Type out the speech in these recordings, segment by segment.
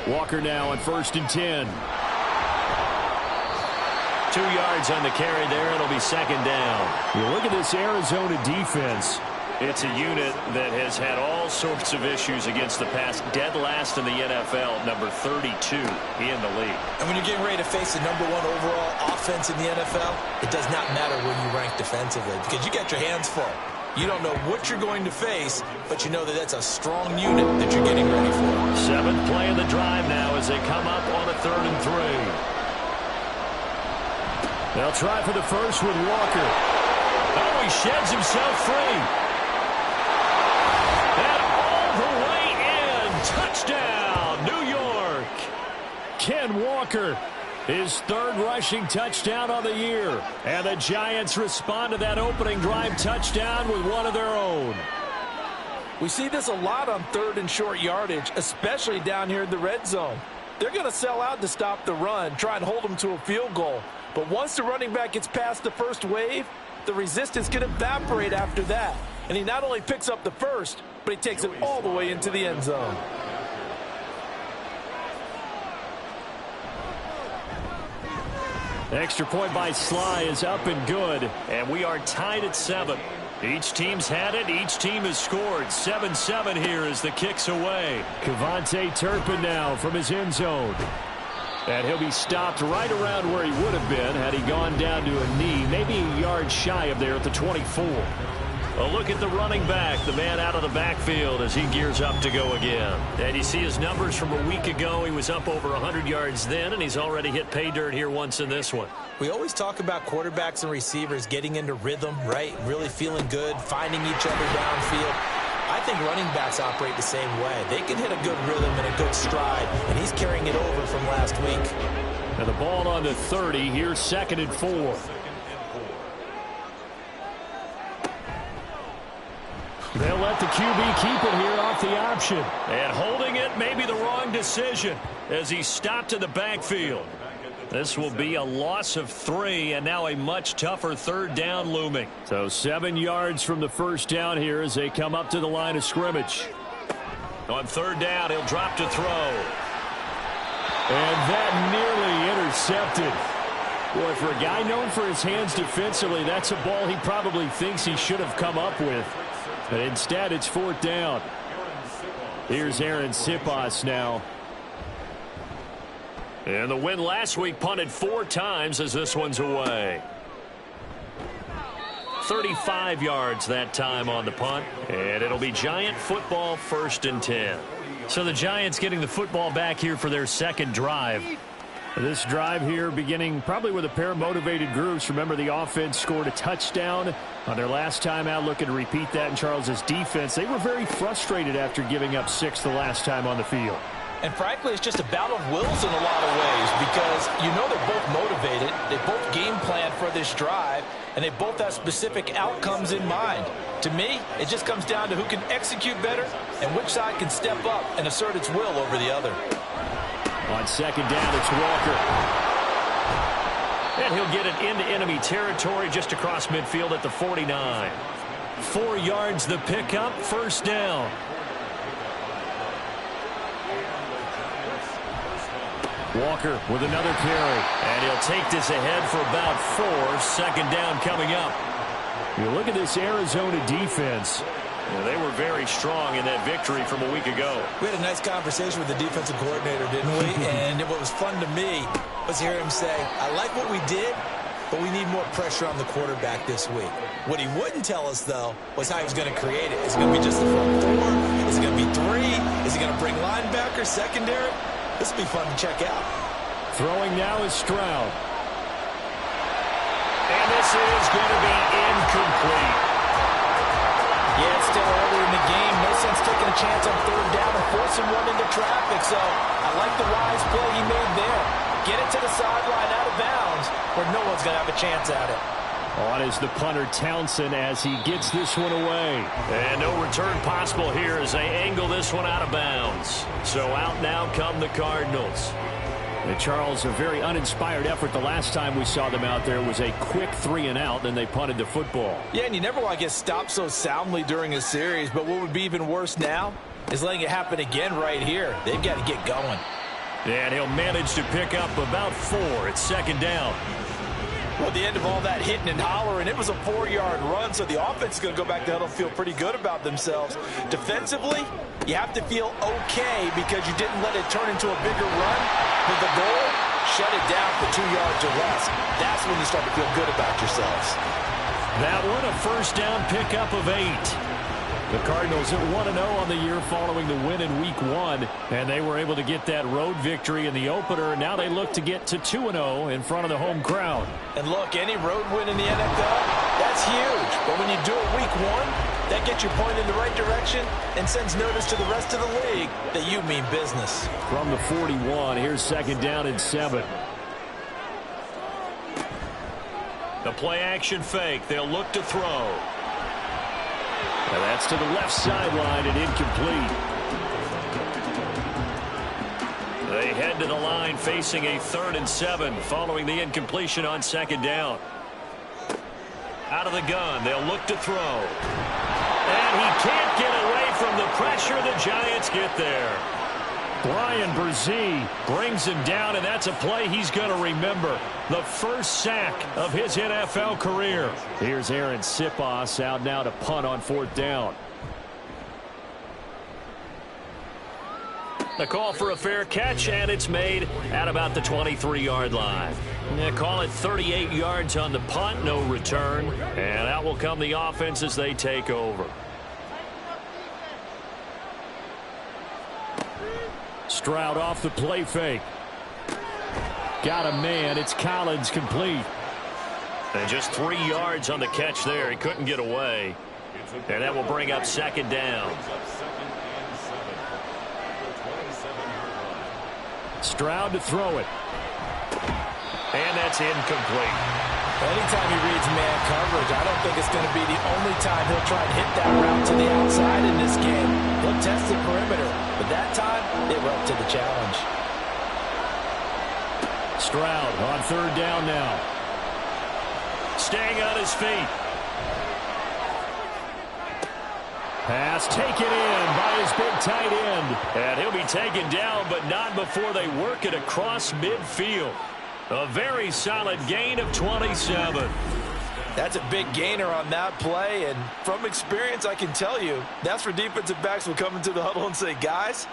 Walker now on 1st and 10. 2 yards on the carry there. It'll be 2nd down. You look at this Arizona defense. It's a unit that has had all sorts of issues against the pass. Dead last in the NFL, number 32 in the league. And when you're getting ready to face the #1 overall offense in the NFL, it does not matter where you rank defensively because you got your hands full. You don't know what you're going to face, but you know that that's a strong unit that you're getting ready for. 7th play of the drive now as they come up on a 3rd and 3. They'll try for the first with Walker. Oh, he sheds himself free. And all the way in. Touchdown, New York. Ken Walker, his 3rd rushing touchdown on the year. And the Giants respond to that opening drive touchdown with one of their own. We see this a lot on 3rd and short yardage, especially down here in the red zone. They're going to sell out to stop the run, try and hold them to a field goal. But once the running back gets past the first wave, the resistance can evaporate after that. And he not only picks up the first, but he takes it all the way into the end zone. Extra point by Sly is up and good. And we are tied at 7. Each team's had it. Each team has scored. 7-7 here as the kick's away. Kevontae Turpin now from his end zone. And he'll be stopped right around where he would have been had he gone down to a knee, maybe a yard shy of there at the 24. A look at the running back, the man out of the backfield as he gears up to go again. And you see his numbers from a week ago. He was up over 100 yards then, and he's already hit pay dirt here once in this one. We always talk about quarterbacks and receivers getting into rhythm, right? Really feeling good, finding each other downfield. I think running backs operate the same way. They can hit a good rhythm and a good stride, and he's carrying it over from last week. And the ball on the 30. Here's 2nd and 4. They'll let the QB keep it here off the option. And holding it may be the wrong decision as he stopped in the backfield. This will be a loss of 3, and now a much tougher 3rd down looming. So 7 yards from the first down here as they come up to the line of scrimmage. On 3rd down, he'll drop to throw. And that nearly intercepted. Boy, for a guy known for his hands defensively, that's a ball he probably thinks he should have come up with. But instead, it's 4th down. Here's Aaron Siposs now. And the win last week punted 4 times as this one's away. 35 yards that time on the punt. And it'll be Giant football 1st and 10. So the Giants getting the football back here for their 2nd drive. This drive here beginning probably with a pair of motivated groups. Remember, the offense scored a touchdown on their last time out, looking to repeat that in Charles's defense. They were very frustrated after giving up 6 the last time on the field. And frankly, it's just a battle of wills in a lot of ways because you know they're both motivated. They both game plan for this drive, and they both have specific outcomes in mind. To me, it just comes down to who can execute better and which side can step up and assert its will over the other. On 2nd down, it's Walker. And he'll get it into enemy territory just across midfield at the 49. 4 yards the pickup, 1st down. Walker with another carry. And he'll take this ahead for about 4. 2nd down coming up. You look at this Arizona defense. Yeah, they were very strong in that victory from a week ago. We had a nice conversation with the defensive coordinator, didn't we? And what was fun to me was hear him say, I like what we did, but we need more pressure on the quarterback this week. What he wouldn't tell us, though, was how he was going to create it. Is it going to be just the front 4? Is it going to be 3? Is he going to bring linebackers, secondary? This will be fun to check out. Throwing now is Stroud. And this is going to be incomplete. Yeah, it's still early in the game. No sense taking a chance on 3rd down and forcing one into traffic. So I like the wise play he made there. Get it to the sideline out of bounds where no one's going to have a chance at it. On is the punter Townsend as he gets this one away. And no return possible here as they angle this one out of bounds. So out now come the Cardinals. And Charles, a very uninspired effort. The last time we saw them out there was a quick 3 and out, and they punted the football. Yeah, and you never want to get stopped so soundly during a series, but what would be even worse now is letting it happen again right here. They've got to get going. And he'll manage to pick up about 4. It's second down. Well, at the end of all that hitting and hollering, it was a 4-yard run, so the offense is going to go back to huddle and feel pretty good about themselves. Defensively, you have to feel okay because you didn't let it turn into a bigger run. But the goal, shut it down for 2 yards or less. That's when you start to feel good about yourselves. That one, a first down pickup of 8. The Cardinals at 1-0 on the year following the win in Week 1, and they were able to get that road victory in the opener, and now they look to get to 2-0 in front of the home crowd. And look, any road win in the NFL, that's huge. But when you do it Week 1, that gets you pointed in the right direction and sends notice to the rest of the league that you mean business. From the 41, here's second down and 7. The play action fake. They'll look to throw. And that's to the left sideline and incomplete. They head to the line facing a 3rd and 7 following the incompletion on second down. Out of the gun, they'll look to throw. And he can't get away from the pressure. The Giants get there. Brian Brzee brings him down, and that's a play he's going to remember. The first sack of his NFL career. Here's Aaron Siposs out now to punt on 4th down. The call for a fair catch, and it's made at about the 23-yard line. They call it 38 yards on the punt, no return. And out will come the offense as they take over. Stroud off the play fake. Got a man. It's Collins complete. And just 3 yards on the catch there. He couldn't get away. And that will bring up second down. Stroud to throw it. And that's incomplete. Anytime he reads man coverage, I don't think it's going to be the only time he'll try and hit that route to the outside in this game. He'll test the perimeter, but that time, they were up to the challenge. Stroud on 3rd down now. Staying on his feet. Pass taken in by his big tight end. And he'll be taken down, but not before they work it across midfield. A very solid gain of 27. That's a big gainer on that play, and from experience, I can tell you, that's where defensive backs will come into the huddle and say, guys,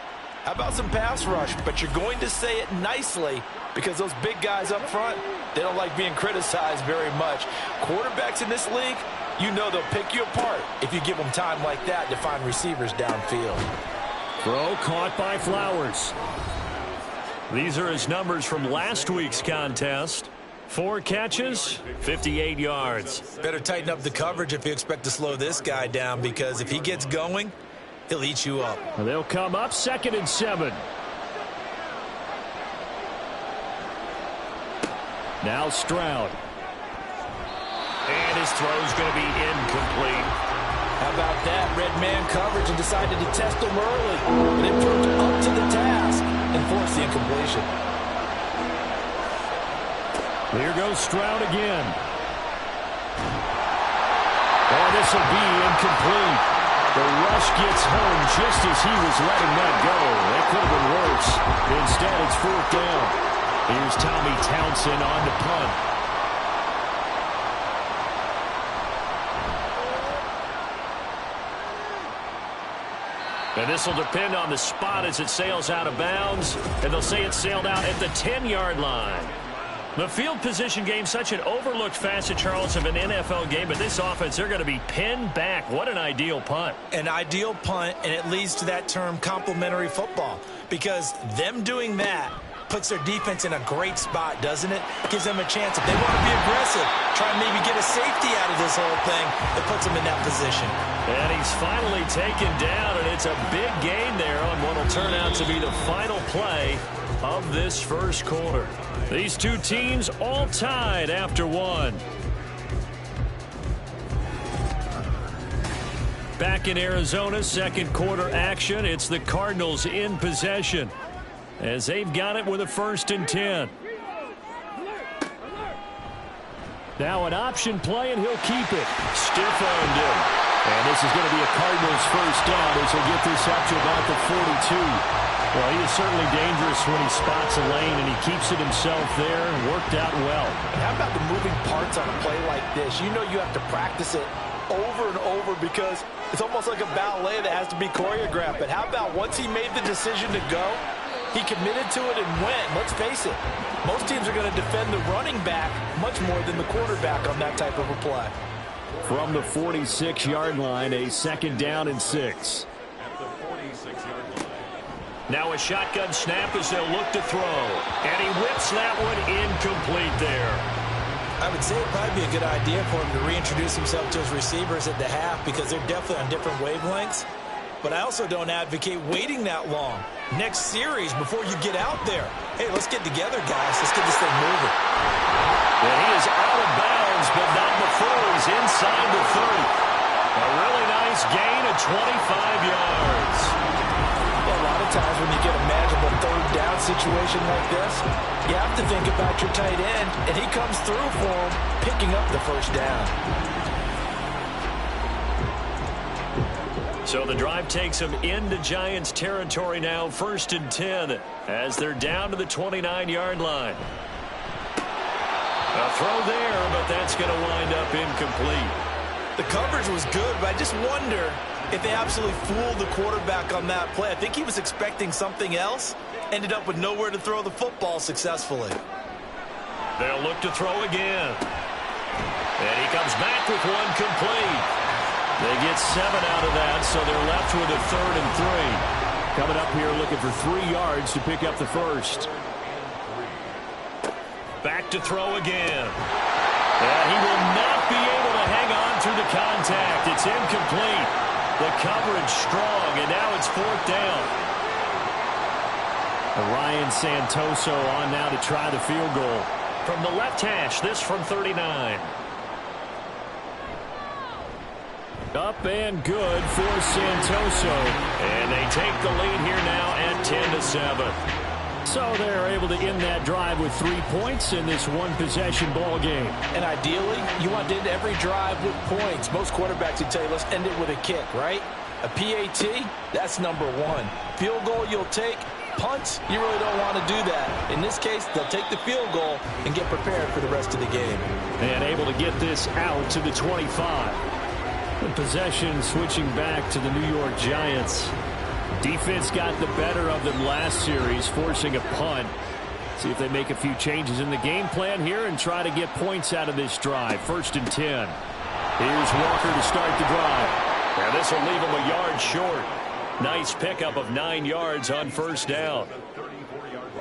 how about some pass rush? But you're going to say it nicely because those big guys up front, they don't like being criticized very much. Quarterbacks in this league, you know they'll pick you apart if you give them time like that to find receivers downfield. Throw caught by Flowers. These are his numbers from last week's contest. 4 catches, 58 yards. Better tighten up the coverage if you expect to slow this guy down, because if he gets going, he'll eat you up. They'll come up 2nd and 7. Now Stroud. And his throw's going to be incomplete. How about that? Red man coverage and decided to test him early. But it proved up to the task and forced the incompletion. Here goes Stroud again. Oh, this will be incomplete. The rush gets home just as he was letting that go. That could have been worse. Instead, it's 4th down. Here's Tommy Townsend on the punt. And this will depend on the spot as it sails out of bounds. And they'll say it sailed out at the 10-yard line. The field position game, such an overlooked facet, Charles, of an NFL game. But this offense, they're going to be pinned back. What an ideal punt. An ideal punt, and it leads to that term complementary football. Because them doing that puts their defense in a great spot, doesn't it? Gives them a chance. If they want to be aggressive, try and maybe get a safety out of this whole thing, it puts them in that position. And he's finally taken down, and it's a big gain there on what will turn out to be the final play of this first quarter. These two teams all tied after 1. Back in Arizona, second quarter action. It's the Cardinals in possession as they've got it with a 1st and 10. Now an option play, and he'll keep it. Stiff-armed him. And this is going to be a Cardinals first down as he'll get this up to about the 42. Well, he is certainly dangerous when he spots a lane, and he keeps it himself there. Worked out well. How about the moving parts on a play like this? You know you have to practice it over and over because it's almost like a ballet that has to be choreographed. But how about once he made the decision to go, he committed to it and went. Let's face it, most teams are going to defend the running back much more than the quarterback on that type of a play. From the 46-yard line, a 2nd down and 6. Now a shotgun snap as they'll look to throw. And he whips that one incomplete there. I would say it'd probably be a good idea for him to reintroduce himself to his receivers at the half because they're definitely on different wavelengths. But I also don't advocate waiting that long. Next series, before you get out there, hey, let's get together, guys. Let's get this thing moving. And he is out of bounds, but not before he's inside the 30. A really nice gain of 25 yards. Well, a lot of times when you get a manageable 3rd down situation like this, you have to think about your tight end, and he comes through for him, picking up the 1st down. So the drive takes them into Giants territory now, 1st and 10, as they're down to the 29-yard line. A throw there, but that's going to wind up incomplete. The coverage was good, but I just wonder if they absolutely fooled the quarterback on that play. I think he was expecting something else, ended up with nowhere to throw the football successfully. They'll look to throw again. And he comes back with one complete. They get 7 out of that, so they're left with a 3rd and 3. Coming up here looking for 3 yards to pick up the 1st. Back to throw again. And he will not be able to hang on through the contact. It's incomplete. The coverage strong, and now it's 4th down. Ryan Santoso on now to try the field goal. From the left hash, this from 39. Up and good for Santoso. And they take the lead here now at 10-7. So they're able to end that drive with 3 points in this one-possession ball game. And ideally, you want to end every drive with points. Most quarterbacks would tell you, let's end it with a kick, right? A PAT, that's number 1. Field goal you'll take. Punts, you really don't want to do that. In this case, they'll take the field goal and get prepared for the rest of the game. And able to get this out to the 25. The possession switching back to the New York Giants. Defense got the better of them last series, forcing a punt. See if they make a few changes in the game plan here and try to get points out of this drive. 1st and 10. Here's Walker to start the drive. And this will leave him a yard short. Nice pickup of 9 yards on 1st down.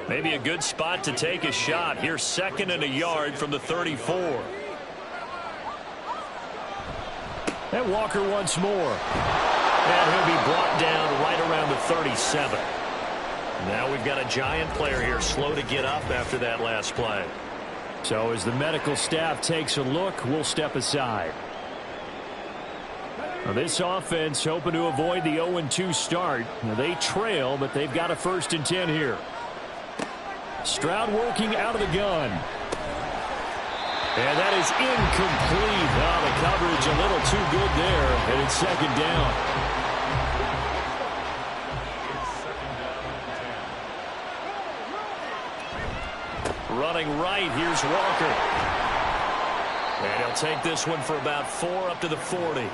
Maybe a good spot to take a shot. Here's 2nd and a yard from the 34. And Walker once more. And he'll be brought down right around the 37. Now we've got a Giant player here slow to get up after that last play. So as the medical staff takes a look, we'll step aside. Now this offense hoping to avoid the 0-2 start. Now they trail, but they've got a 1st and 10 here. Stroud working out of the gun. And that is incomplete. Oh, the coverage a little too good there, and it's 2nd down. Running right, here's Walker. And he'll take this one for about 4 up to the 40.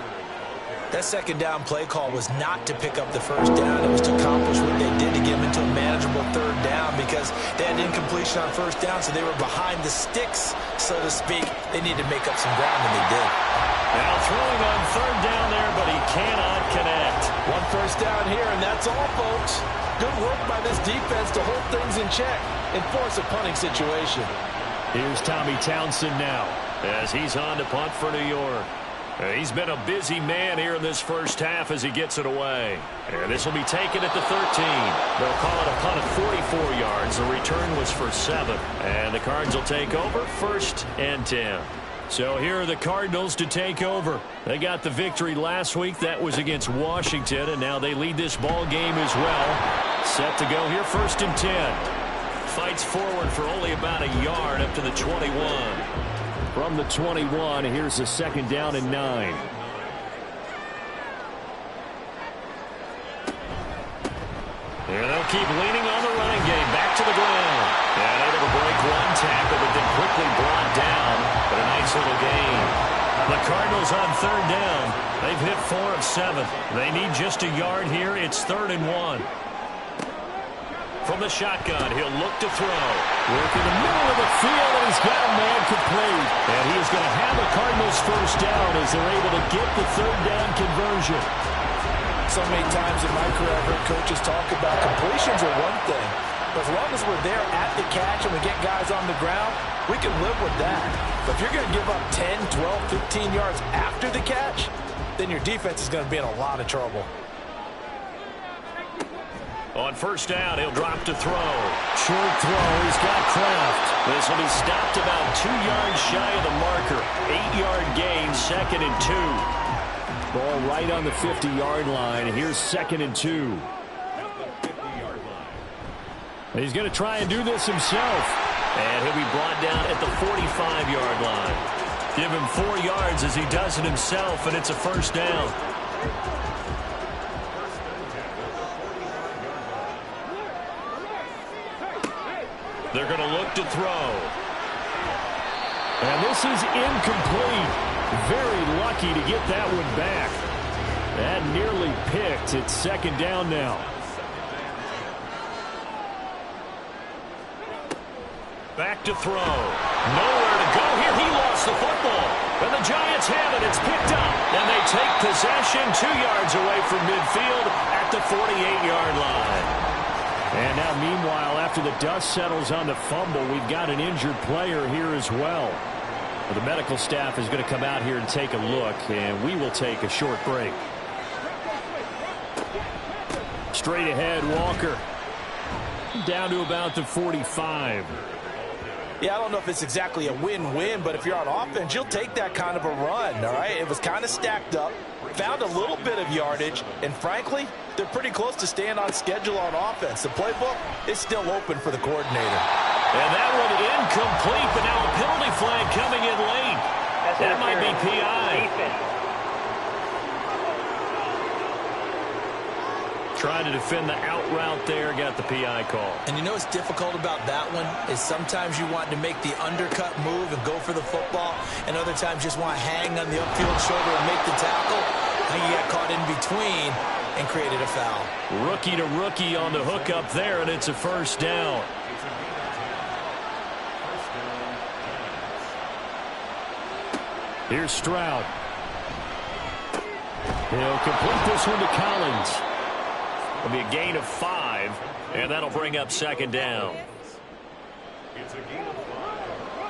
That 2nd down play call was not to pick up the 1st down. It was to accomplish what they did to get them into a manageable 3rd down because they had incompletion on 1st down, so they were behind the sticks, so to speak. They needed to make up some ground, and they did. Now throwing on 3rd down there, but he cannot connect. 1 first down here, and that's all, folks. Good work by this defense to hold things in check and force a punting situation. Here's Tommy Townsend now. As he's on to punt for New York. He's been a busy man here in this 1st half as he gets it away. And this will be taken at the 13. They'll call it a punt of 44 yards. The return was for 7. And the Cards will take over 1st and 10. So here are the Cardinals to take over. They got the victory last week. That was against Washington, and now they lead this ball game as well. Set to go here 1st and 10. Fights forward for only about a yard up to the 21. From the 21, here's a 2nd down and 9. And they'll keep leaning on the running game. Back to the ground. And able to break one tackle, but then quickly brought down. But a nice little gain. The Cardinals on third down. They've hit 4 of 7. They need just a yard here. It's 3rd and 1. From the shotgun, he'll look to throw. Work in the middle of the field, and he's got a man complete. And he is going to have the Cardinals first down as they're able to get the third down conversion. So many times in my career, I've heard coaches talk about completions are one thing. But as long as we're there at the catch and we get guys on the ground, we can live with that. But if you're going to give up 10, 12, 15 yards after the catch, then your defense is going to be in a lot of trouble. On first down, he'll drop to throw. Short throw. He's got Kraft. This will be stopped about 2 yards shy of the marker. 8-yard gain, 2nd and 2. Ball right on the 50-yard line. Here's 2nd and 2. He's going to try and do this himself. And he'll be brought down at the 45-yard line. Give him 4 yards as he does it himself, and it's a first down. They're going to look to throw. And this is incomplete. Very lucky to get that one back. That nearly picked. It's 2nd down now. Back to throw. Nowhere to go here. He lost the football. And the Giants have it. It's picked up. And they take possession 2 yards away from midfield at the 48-yard line. And now, meanwhile, after the dust settles on the fumble, we've got an injured player here as well. The medical staff is going to come out here and take a look, and we will take a short break. Straight ahead, Walker. Down to about the 45. Yeah, I don't know if it's exactly a win-win, but if you're on offense, you'll take that kind of a run, all right? It was kind of stacked up, found a little bit of yardage, and frankly, they're pretty close to staying on schedule on offense. The playbook is still open for the coordinator. And that one incomplete, but now a penalty flag coming in late. That might be PI. Trying to defend the out route there, got the PI call. And you know what's difficult about that one is sometimes you want to make the undercut move and go for the football, and other times just want to hang on the upfield shoulder and make the tackle. I think he got caught in between and created a foul. Rookie to rookie on the hook up there, and it's a first down. Here's Stroud. He'll complete this one to Collins. It'll be a gain of 5, and that'll bring up 2nd down. It's a gain of 5.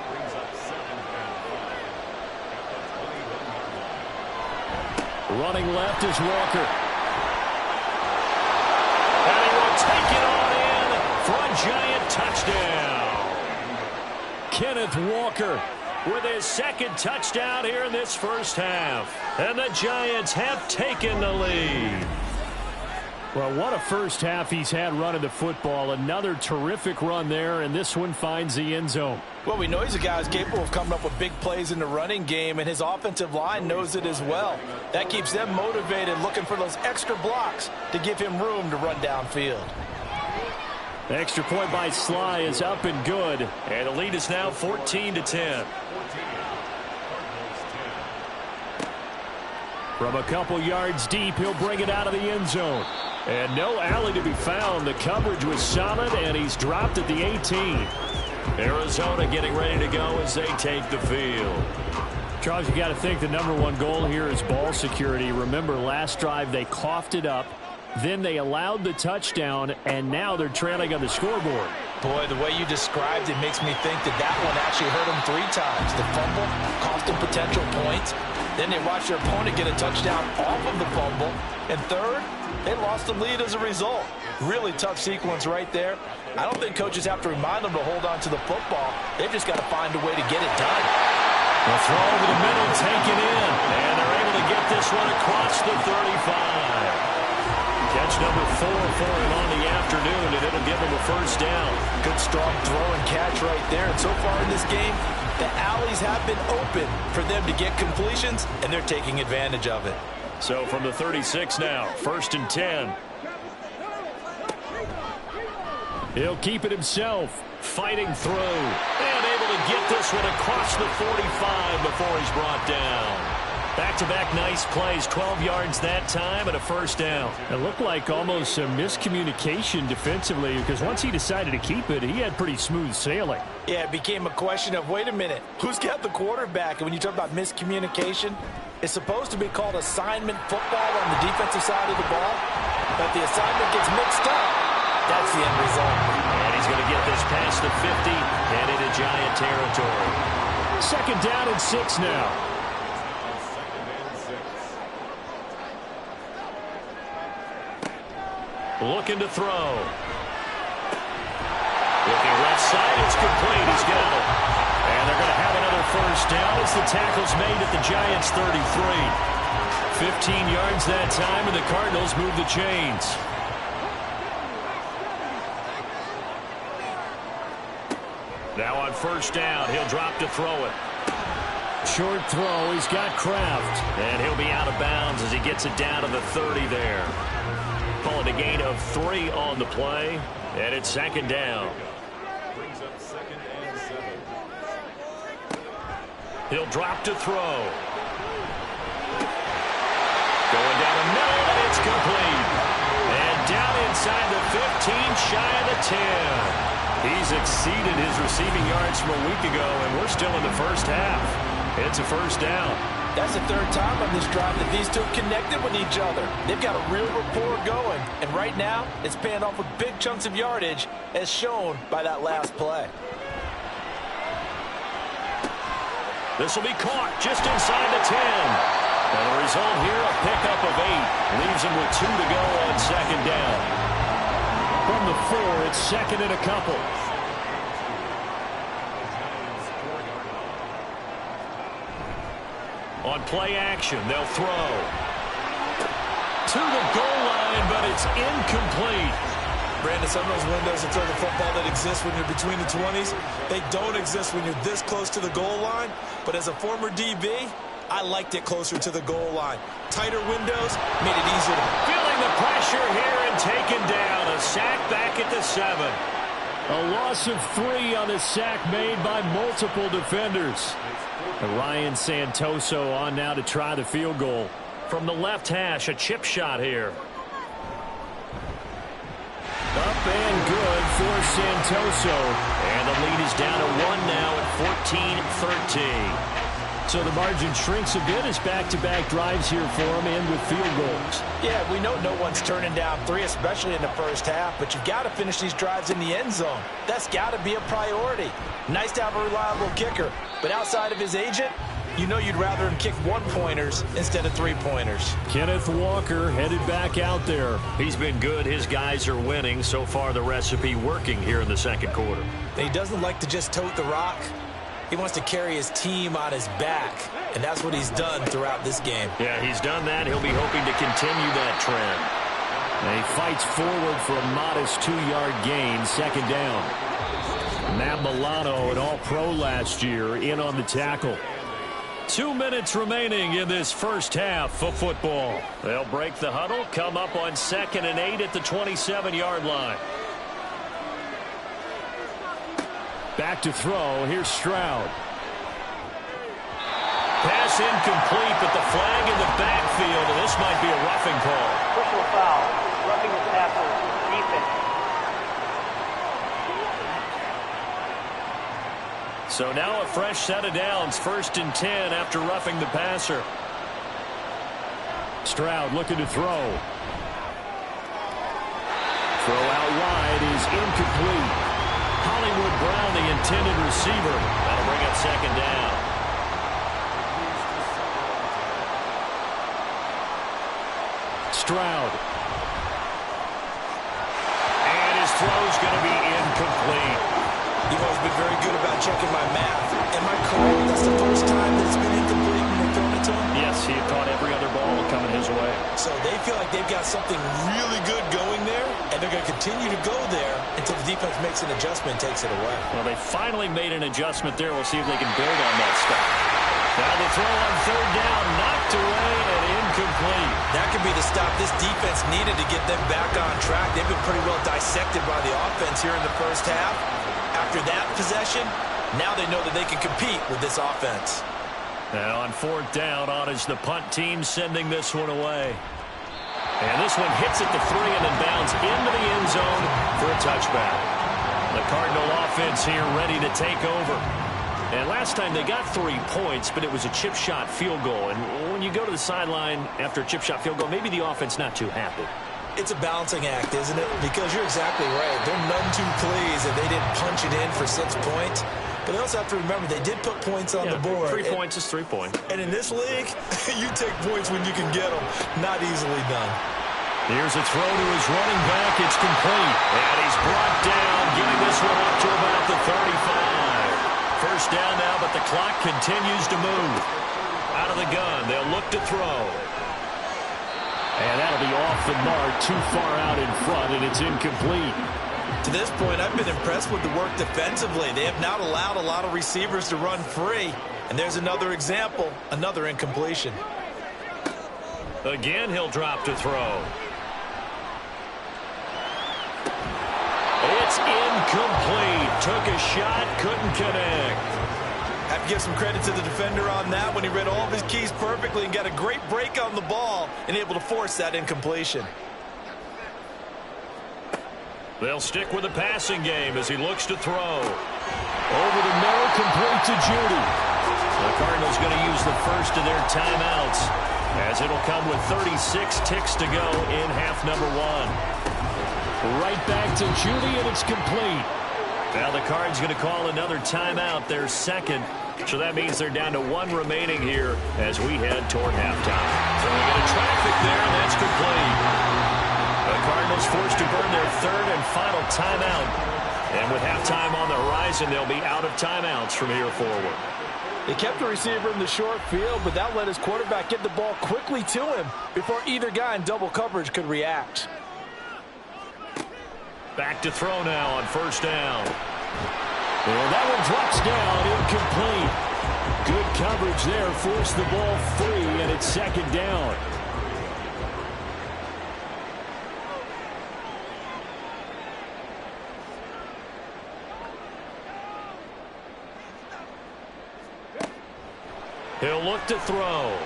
Brings up 2nd down. Running left is Walker. And he will take it on in for a Giant touchdown. Kenneth Walker with his 2nd touchdown here in this first half. And the Giants have taken the lead. Well, what a first half he's had running the football. Another terrific run there, and this one finds the end zone. Well, we know he's a guy who's capable of coming up with big plays in the running game, and his offensive line knows it as well. That keeps them motivated, looking for those extra blocks to give him room to run downfield. The extra point by Sly is up and good. And the lead is now 14-10. From a couple yards deep, he'll bring it out of the end zone. And no alley to be found. The coverage was solid, and he's dropped at the 18. Arizona getting ready to go as they take the field. Charles, you got to think the #1 goal here is ball security. Remember, last drive they coughed it up. Then they allowed the touchdown, and now they're trailing on the scoreboard. Boy, the way you described it makes me think that that one actually hurt them 3 times. The fumble cost them potential points. Then they watched their opponent get a touchdown off of the fumble. And third, they lost the lead as a result. Really tough sequence right there. I don't think coaches have to remind them to hold on to the football. They've just got to find a way to get it done. The throw over the middle, taken in. And they're able to get this one across the 35. Catch number 4 for him on the afternoon, and it'll give him a first down. Good strong throw and catch right there. And so far in this game, the alleys have been open for them to get completions, and they're taking advantage of it. So from the 36 now, 1st and 10. He'll keep it himself. Fighting through. And able to get this one across the 45 before he's brought down. Back-to-back nice plays, 12 yards that time and a first down. It looked like almost a miscommunication defensively because once he decided to keep it, he had pretty smooth sailing. Yeah, it became a question of, wait a minute, who's got the quarterback? And when you talk about miscommunication, it's supposed to be called assignment football on the defensive side of the ball, but the assignment gets mixed up. That's the end result. And he's going to get this past the 50 and into Giant territory. 2nd down and 6 now. Looking to throw. Looking left side, it's complete. He's got it. And they're going to have another first down as the tackle's made at the Giants' 33. 15 yards that time, and the Cardinals move the chains. Now on first down, he'll drop to throw it. Short throw, he's got Kraft. And he'll be out of bounds as he gets it down to the 30 there. Call it a gain of 3 on the play, and it's 2nd down. Brings up 2nd and 7. He'll drop to throw. Going down the middle, and it's complete. And down inside the 15, shy of the 10. He's exceeded his receiving yards from a week ago, and we're still in the first half. It's a first down. That's the 3rd time on this drive that these two have connected with each other. They've got a real rapport going, and right now it's paying off with big chunks of yardage, as shown by that last play. This will be caught just inside the 10. And the result here, a pickup of 8. Leaves him with 2 to go on 2nd down. From the 4, it's 2nd and a couple. On play action, they'll throw. To the goal line, but it's incomplete. Brandon, some of those windows to throw the football that exist when you're between the 20s, they don't exist when you're this close to the goal line. But as a former DB, I liked it closer to the goal line. Tighter windows made it easier to... Feeling the pressure here and taken down. A sack back at the 7. A loss of 3 on the sack made by multiple defenders. And Ryan Santoso on now to try the field goal. From the left hash, a chip shot here. Up and good for Santoso. And the lead is down to 1 now at 14-13. So the margin shrinks a bit as back-to-back drives here for him and with field goals. Yeah, we know no one's turning down 3, especially in the first half, but you've got to finish these drives in the end zone. That's got to be a priority. Nice to have a reliable kicker, but outside of his agent, you know you'd rather him kick 1-pointers instead of 3-pointers. Kenneth Walker headed back out there. He's been good. His guys are winning. So far, the recipe working here in the 2nd quarter. He doesn't like to just tote the rock. He wants to carry his team on his back, and that's what he's done throughout this game. Yeah, he's done that. He'll be hoping to continue that trend. And he fights forward for a modest 2-yard gain, 2nd down. Matt Milano, an All-Pro last year, in on the tackle. 2 minutes remaining in this first half of football. They'll break the huddle, come up on 2nd and 8 at the 27-yard line. Back to throw. Here's Stroud. Pass incomplete, but the flag in the backfield, and this might be a roughing call. Personal foul. Roughing the passer. Defense. So now a fresh set of downs. 1st and 10 after roughing the passer. Stroud looking to throw. Throw out wide is incomplete. Hollywood Brown, the intended receiver. That'll bring up 2nd down. Stroud. And his throw's going to be incomplete. You've always been very good about checking my math. Am I correct? That's the first time that it's been incomplete when they're throwing it to him? Yes, he had caught every other ball coming his way. So they feel like they've got something really good going there, and they're going to continue to go there until the defense makes an adjustment and takes it away. Well, they finally made an adjustment there. We'll see if they can build on that stuff. Now the throw on third down, knocked away and incomplete. That could be the stop this defense needed to get them back on track. They've been pretty well dissected by the offense here in the first half. After that possession, now they know that they can compete with this offense. And on fourth down, on is the punt team sending this one away. And this one hits at the 3 and then bounds into the end zone for a touchback. The Cardinal offense here ready to take over. And last time they got 3 points, but it was a chip shot field goal. And when you go to the sideline after a chip shot field goal, maybe the offense not too happy. It's a balancing act, isn't it? Because you're exactly right. They're none too pleased that they didn't punch it in for 6 points. But they also have to remember they did put points on the board. 3 points is 3 points. And in this league, you take points when you can get them. Not easily done. Here's a throw to his running back. It's complete. And he's brought down, getting this one up to about the 35. First down now, but the clock continues to move. Out of the gun, they'll look to throw. And that'll be off the mark, too far out in front, and it's incomplete. To this point, I've been impressed with the work defensively. They have not allowed a lot of receivers to run free. And there's another example, another incompletion. Again, he'll drop to throw. It's incomplete. Took a shot, couldn't connect. Have to give some credit to the defender on that when he read all of his keys perfectly and got a great break on the ball and able to force that incompletion. They'll stick with the passing game as he looks to throw. Over the middle, complete to Judy. The Cardinals going to use the first of their timeouts as it'll come with 36 ticks to go in half number 1. Right back to Judy, and it's complete. Now the Cards going to call another timeout, their second. So that means they're down to 1 remaining here as we head toward halftime. Throwing into traffic there, and that's complete. The Cardinals forced to burn their third and final timeout. And with halftime on the horizon, they'll be out of timeouts from here forward. They kept the receiver in the short field, but that let his quarterback get the ball quickly to him before either guy in double coverage could react. Back to throw now on first down. And that one drops down, incomplete. Good coverage there, forced the ball free, and it's second down. He'll look to throw.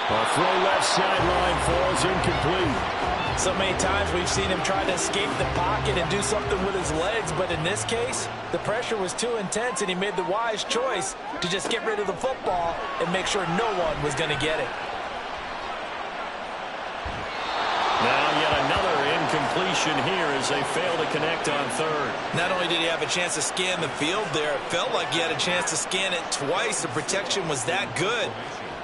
A throw left sideline falls incomplete. So many times we've seen him try to escape the pocket and do something with his legs, but in this case, the pressure was too intense and he made the wise choice to just get rid of the football and make sure no one was going to get it. Now yet another incompletion here as they fail to connect on third. Not only did he have a chance to scan the field there, it felt like he had a chance to scan it twice. The protection was that good.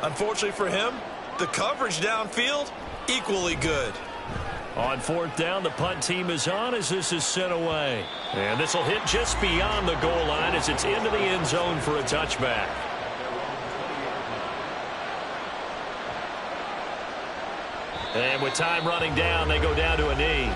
Unfortunately for him, the coverage downfield, equally good. On fourth down, the punt team is on as this is sent away. And this will hit just beyond the goal line as it's into the end zone for a touchback. And with time running down, they go down to a knee.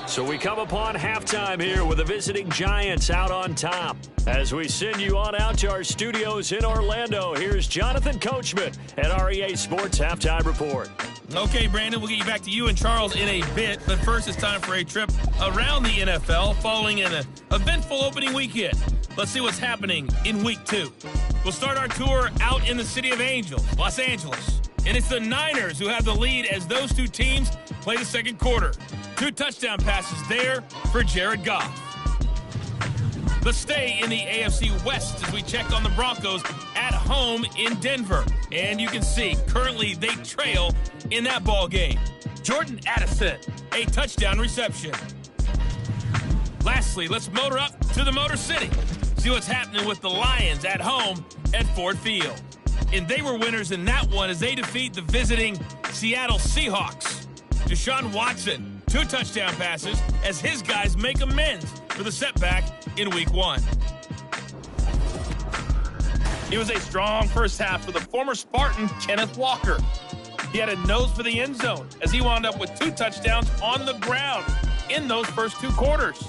So we come upon halftime here with the visiting Giants out on top. As we send you on out to our studios in Orlando, here's Jonathan Coachman at REA Sports Halftime Report. Okay, Brandon, we'll get you back to you and Charles in a bit, but first it's time for a trip around the NFL following an eventful opening weekend. Let's see what's happening in Week 2. We'll start our tour out in the City of Angels, Los Angeles. And it's the Niners who have the lead as those two teams play the second quarter. 2 touchdown passes there for Jared Goff. Let's stay in the AFC West as we check on the Broncos at home in Denver. And you can see currently they trail in that ball game. Jordan Addison, a touchdown reception. Lastly, let's motor up to the Motor City. See what's happening with the Lions at home at Ford Field. And they were winners in that one as they defeat the visiting Seattle Seahawks. Deshaun Watson, 2 touchdown passes as his guys make amends for the setback in Week 1. It was a strong first half for the former Spartan Kenneth Walker. He had a nose for the end zone as he wound up with 2 touchdowns on the ground in those first 2 quarters.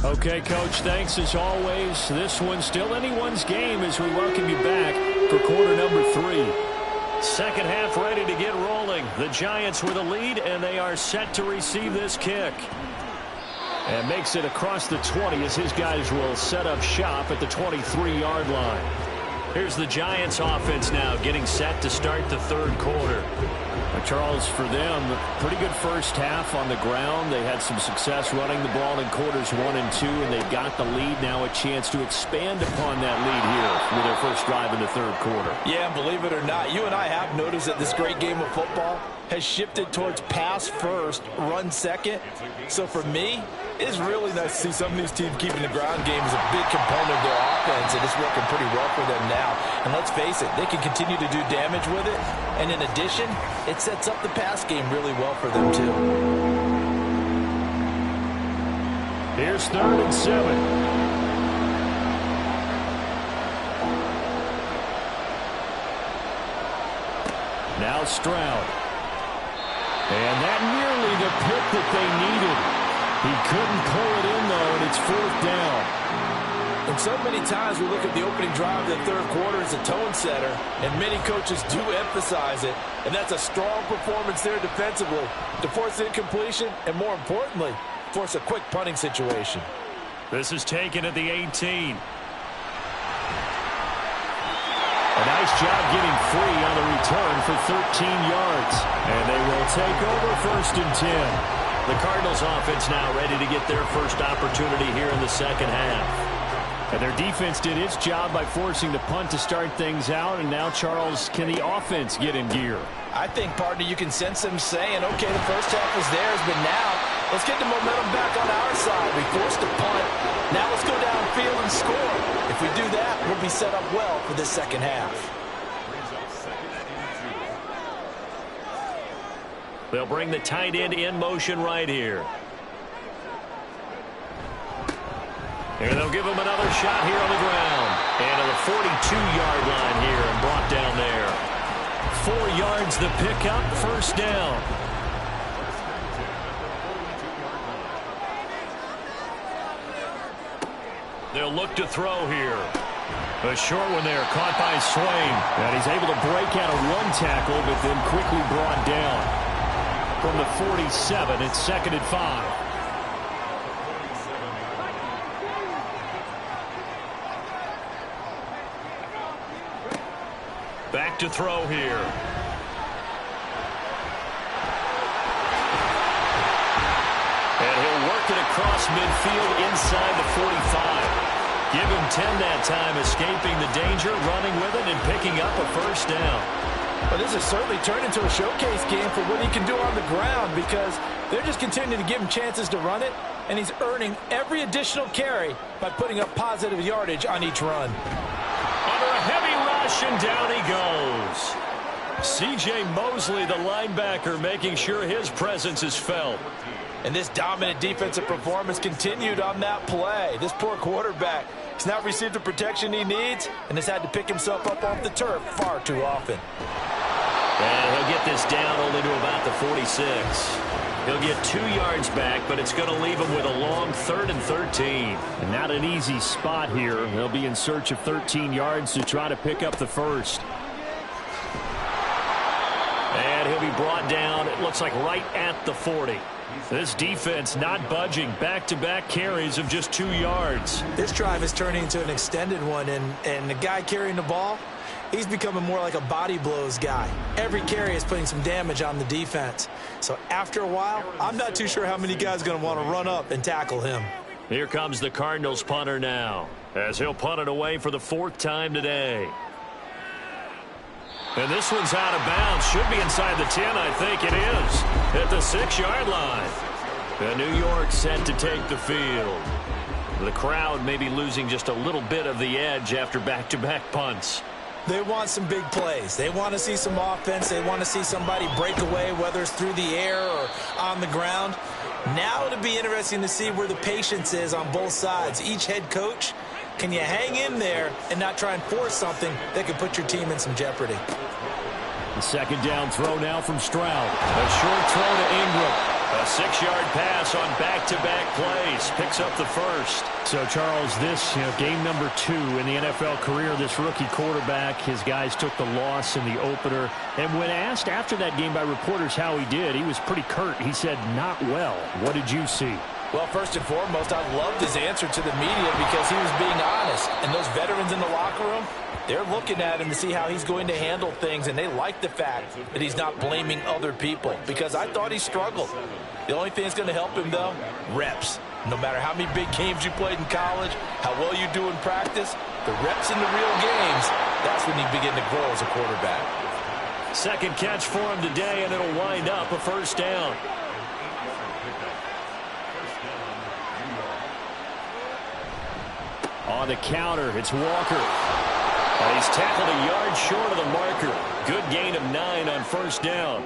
Okay, Coach, thanks as always. This one's still anyone's game as we welcome you back for quarter number 3. Second half ready to get rolling. The Giants with a lead, and they are set to receive this kick. And makes it across the 20 as his guys will set up shop at the 23-yard line. Here's the Giants offense now getting set to start the third quarter. Charles, for them, pretty good first half on the ground. They had some success running the ball in quarters 1 and 2, and they've got the lead. Now a chance to expand upon that lead here with their first drive in the third quarter. Yeah, and believe it or not, you and I have noticed that this great game of football has shifted towards pass first, run second. So for me, it's really nice to see some of these teams keeping the ground game as a big component of their offense, and it's working pretty well for them now. And let's face it, they can continue to do damage with it. And in addition, it sets up the pass game really well for them, too. Here's 3rd and 7. Now Stroud. And that nearly the pick that they needed. He couldn't pull it in, though, and it's 4th down. And so many times we look at the opening drive of the third quarter as a tone setter, and many coaches do emphasize it, and that's a strong performance there defensively to force incompletion and, more importantly, force a quick punting situation. This is taken at the 18. A nice job getting free on the return for 13 yards. And they will take over 1st and 10. The Cardinals offense now ready to get their first opportunity here in the second half. And their defense did its job by forcing the punt to start things out. And now, Charles, can the offense get in gear? I think, partner, you can sense them saying, okay, the first half was theirs, but now let's get the momentum back on our side. We forced a punt. Now let's go downfield and score. If we do that, we'll be set up well for this second half. They'll bring the tight end in motion right here. And they'll give him another shot here on the ground. And to the 42-yard line here and brought down there. 4 yards the pickup, 1st down. They'll look to throw here. A short one there, caught by Swain. And he's able to break out of one tackle, but then quickly brought down. From the 47, it's 2nd and 5. Back to throw here. And he'll work it across midfield inside the 45. Give him 10 that time, escaping the danger, running with it, and picking up a 1st down. Well, this has certainly turned into a showcase game for what he can do on the ground, because they're just continuing to give him chances to run it, and he's earning every additional carry by putting up positive yardage on each run. Under a heavy rush, and down he goes. C.J. Mosley, the linebacker, making sure his presence is felt. And this dominant defensive performance continued on that play. This poor quarterback has not received the protection he needs and has had to pick himself up off the turf far too often. And he'll get this down only to about the 46. He'll get 2 yards back, but it's going to leave him with a long 3rd and 13. And not an easy spot here. They'll be in search of 13 yards to try to pick up the 1st. And he'll be brought down, it looks like right at the 40. This defense not budging. Back-to-back carries of just 2 yards. This drive is turning into an extended one, and the guy carrying the ball, he's becoming more like a body blows guy. Every carry is putting some damage on the defense. So after a while, I'm not too sure how many guys are going to want to run up and tackle him. Here comes the Cardinals punter now, as he'll punt it away for the 4th time today. And this one's out of bounds. Should be inside the 10, I think it is. At the 6-yard line. And New York set to take the field. The crowd may be losing just a little bit of the edge after back-to-back punts. They want some big plays. They want to see some offense. They want to see somebody break away, whether it's through the air or on the ground. Now it'll be interesting to see where the patience is on both sides. Each head coach, can you hang in there and not try and force something that could put your team in some jeopardy? The 2nd down throw now from Stroud. A short throw to Ingram. A 6-yard pass on back-to-back plays. Picks up the first. So, Charles, this game number 2 in the NFL career, this rookie quarterback, his guys took the loss in the opener. And when asked after that game by reporters how he did, he was pretty curt. He said, not well. What did you see? Well, first and foremost, I loved his answer to the media because he was being honest. And those veterans in the locker room, they're looking at him to see how he's going to handle things, and they like the fact that he's not blaming other people because I thought he struggled. The only thing that's going to help him, though, reps. No matter how many big games you played in college, how well you do in practice, the reps in the real games, that's when you begin to grow as a quarterback. Second catch for him today, and it'll wind up a first down. On the counter, it's Walker. And he's tackled a yard short of the marker. Good gain of 9 on first down.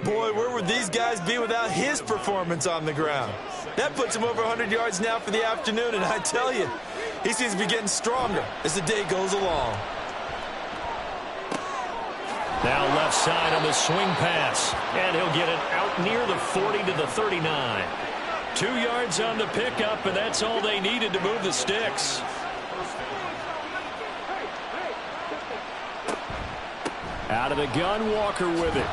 Boy, where would these guys be without his performance on the ground? That puts him over 100 yards now for the afternoon, and I tell you, he seems to be getting stronger as the day goes along. Now left side on the swing pass, and he'll get it out near the 40 to the 39. 2 yards on the pickup, and that's all they needed to move the sticks. Out of the gun, Walker with it.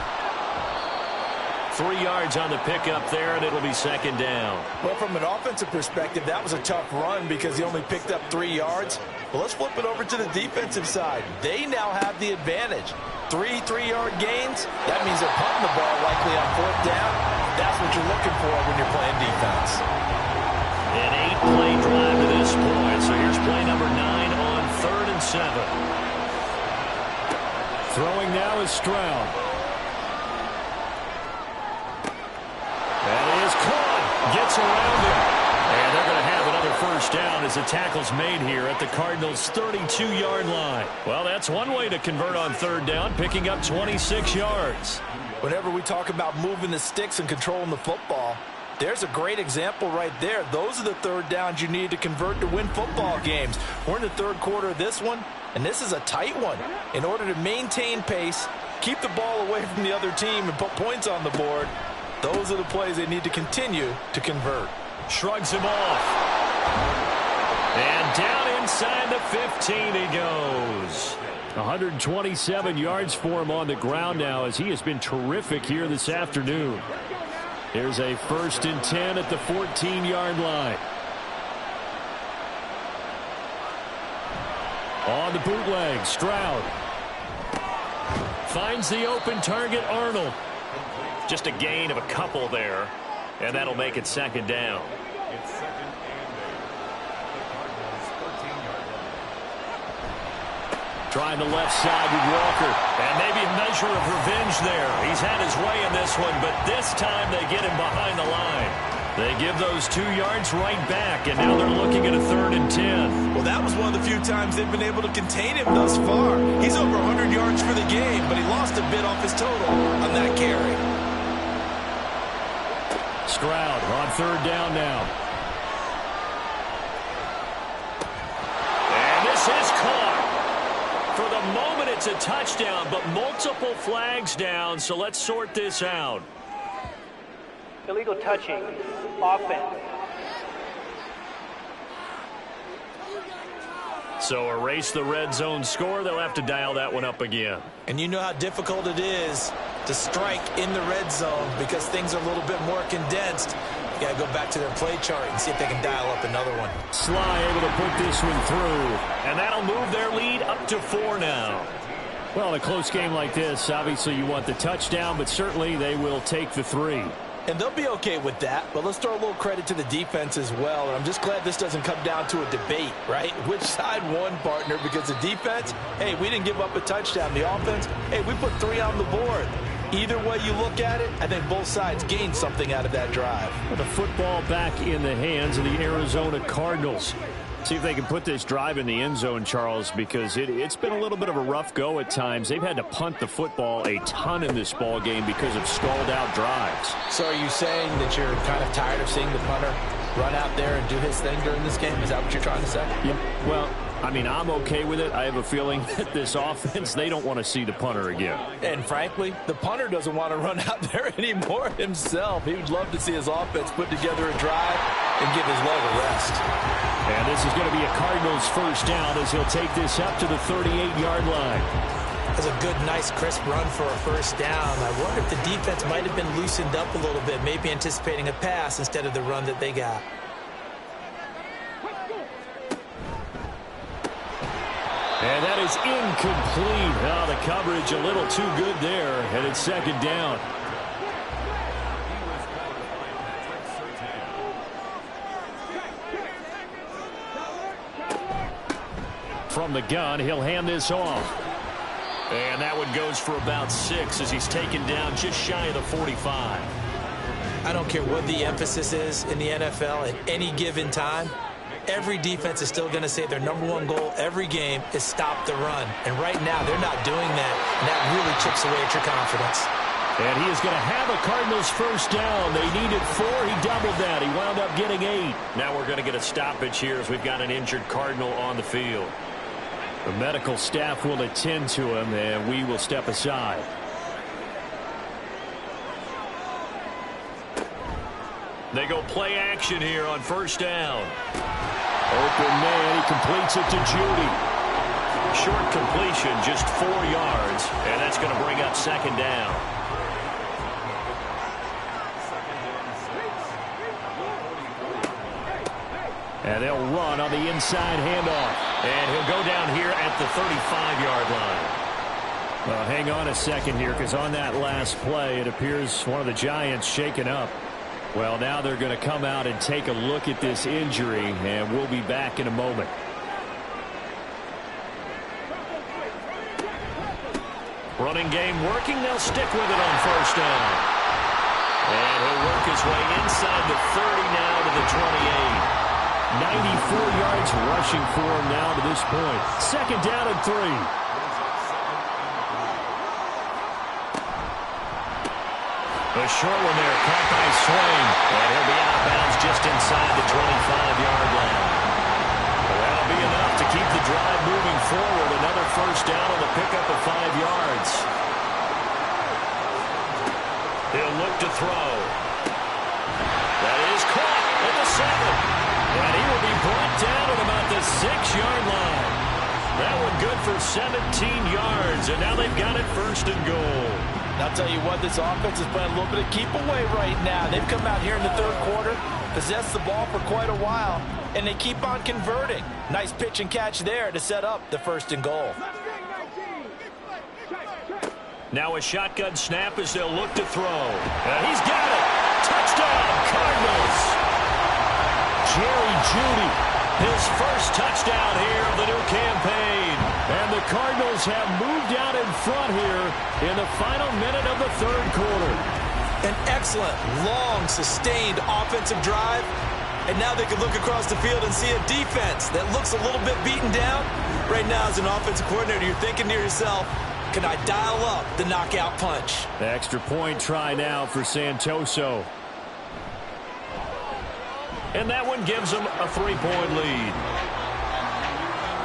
3 yards on the pickup there, and it'll be second down. Well, from an offensive perspective, that was a tough run because he only picked up 3 yards. Well, let's flip it over to the defensive side. They now have the advantage. 3 3-yard gains, that means they're punting the ball likely on 4th down. That's what you're looking for when you're playing defense. An 8-play drive to this point. So here's play number 9 on 3rd and 7. Throwing now is Stroud. That is caught. Gets around him. And they're going to have another first down as the tackle's made here at the Cardinals' 32-yard line. Well, that's one way to convert on 3rd down, picking up 26 yards. Whenever we talk about moving the sticks and controlling the football, there's a great example right there. Those are the 3rd downs you need to convert to win football games. We're in the 3rd quarter of this one, and this is a tight one. In order to maintain pace, keep the ball away from the other team, and put points on the board, those are the plays they need to continue to convert. Shrugs him off. And down inside the 15 he goes. 127 yards for him on the ground now as he has been terrific here this afternoon. Here's a 1st and 10 at the 14-yard line. On the bootleg, Stroud. Finds the open target, Arnold. Just a gain of a couple there, and that'll make it second down. It's second and 14-yard line. Trying the left side with Walker. And maybe a measure of revenge there. He's had his way in this one, but this time they get him behind the line. They give those 2 yards right back, and now they're looking at a 3rd and 10. Well, that was one of the few times they've been able to contain him thus far. He's over 100 yards for the game, but he lost a bit off his total on that carry. Stroud on 3rd down now. And this is caught. For the moment, it's a touchdown, but multiple flags down, so let's sort this out. Illegal touching. Offense. So erase the red zone score. They'll have to dial that one up again. And you know how difficult it is to strike in the red zone because things are a little bit more condensed. You got to go back to their play chart and see if they can dial up another one. Sly able to put this one through. And that'll move their lead up to 4 now. Well, in a close game like this, obviously you want the touchdown, but certainly they will take the 3. And they'll be okay with that, but let's throw a little credit to the defense as well. And I'm just glad this doesn't come down to a debate, right? Which side won, partner? Because the defense, hey, we didn't give up a touchdown. The offense, hey, we put 3 on the board. Either way you look at it, I think both sides gained something out of that drive. The football back in the hands of the Arizona Cardinals. See if they can put this drive in the end zone, Charles, because it's been a little bit of a rough go at times. They've had to punt the football a ton in this ball game because of stalled out drives. So are you saying that you're kind of tired of seeing the punter run out there and do his thing during this game? Is that what you're trying to say? Yeah, well, I mean, I'm okay with it. I have a feeling that this offense, they don't want to see the punter again. And frankly, the punter doesn't want to run out there anymore himself. He would love to see his offense put together a drive and give his leg a rest. And this is going to be a Cardinals first down as he'll take this up to the 38-yard line. That's a good, nice, crisp run for a first down. I wonder if the defense might have been loosened up a little bit, maybe anticipating a pass instead of the run that they got. And that is incomplete. Oh, the coverage a little too good there, and it's second down. From the gun, he'll hand this off. And that one goes for about 6 as he's taken down just shy of the 45. I don't care what the emphasis is in the NFL at any given time. Every defense is still going to say their #1 goal every game is stop the run. And right now, they're not doing that, and that really chips away at your confidence. And he is going to have a Cardinals first down. They needed 4. He doubled that. He wound up getting 8. Now we're going to get a stoppage here as we've got an injured Cardinal on the field. The medical staff will attend to him, and we will step aside. They go play action here on first down. Open man, he completes it to Judy. Short completion, just 4 yards, and that's going to bring up second down. And they'll run on the inside handoff. And he'll go down here at the 35-yard line. Well, hang on a second here, because on that last play, it appears one of the Giants shaken up. Well, now they're going to come out and take a look at this injury, and we'll be back in a moment. Running game working. They'll stick with it on first down. And he'll work his way inside the 30 now to the 28. 94 yards rushing for him now to this point. Second down and 3. A short one there, caught by Swain. And he'll be out of bounds just inside the 25-yard line. Well, that'll be enough to keep the drive moving forward. Another first down on the pickup of 5 yards. He'll look to throw. That is caught at the 7. And he will be brought down at about the 6-yard line. That one good for 17 yards. And now they've got it first and goal. I'll tell you what, this offense is playing a little bit of keep away right now. They've come out here in the third quarter, possessed the ball for quite a while, and they keep on converting. Nice pitch and catch there to set up the first and goal. Now a shotgun snap as they'll look to throw. And he's got it. Touchdown, Cardinals. Jerry Judy, his first touchdown here of the new campaign. And the Cardinals have moved out in front here in the final minute of the third quarter. An excellent, long, sustained offensive drive. And now they can look across the field and see a defense that looks a little bit beaten down. Right now, as an offensive coordinator, you're thinking to yourself, can I dial up the knockout punch? The extra point try now for Santoso. And that one gives them a 3-point lead.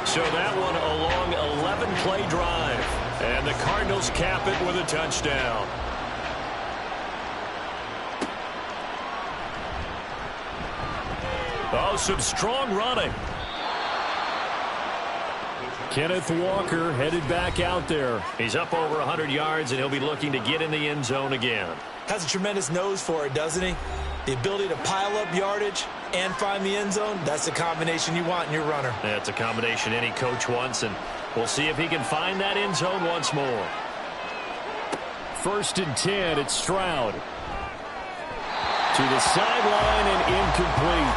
So that one a long 11-play drive. And the Cardinals cap it with a touchdown. Oh, some strong running. Kenneth Walker headed back out there. He's up over 100 yards, and he'll be looking to get in the end zone again. Has a tremendous nose for it, doesn't he? The ability to pile up yardage and find the end zone, that's the combination you want in your runner. That's a combination any coach wants, and we'll see if he can find that end zone once more. First and 10, it's Stroud. To the sideline and incomplete.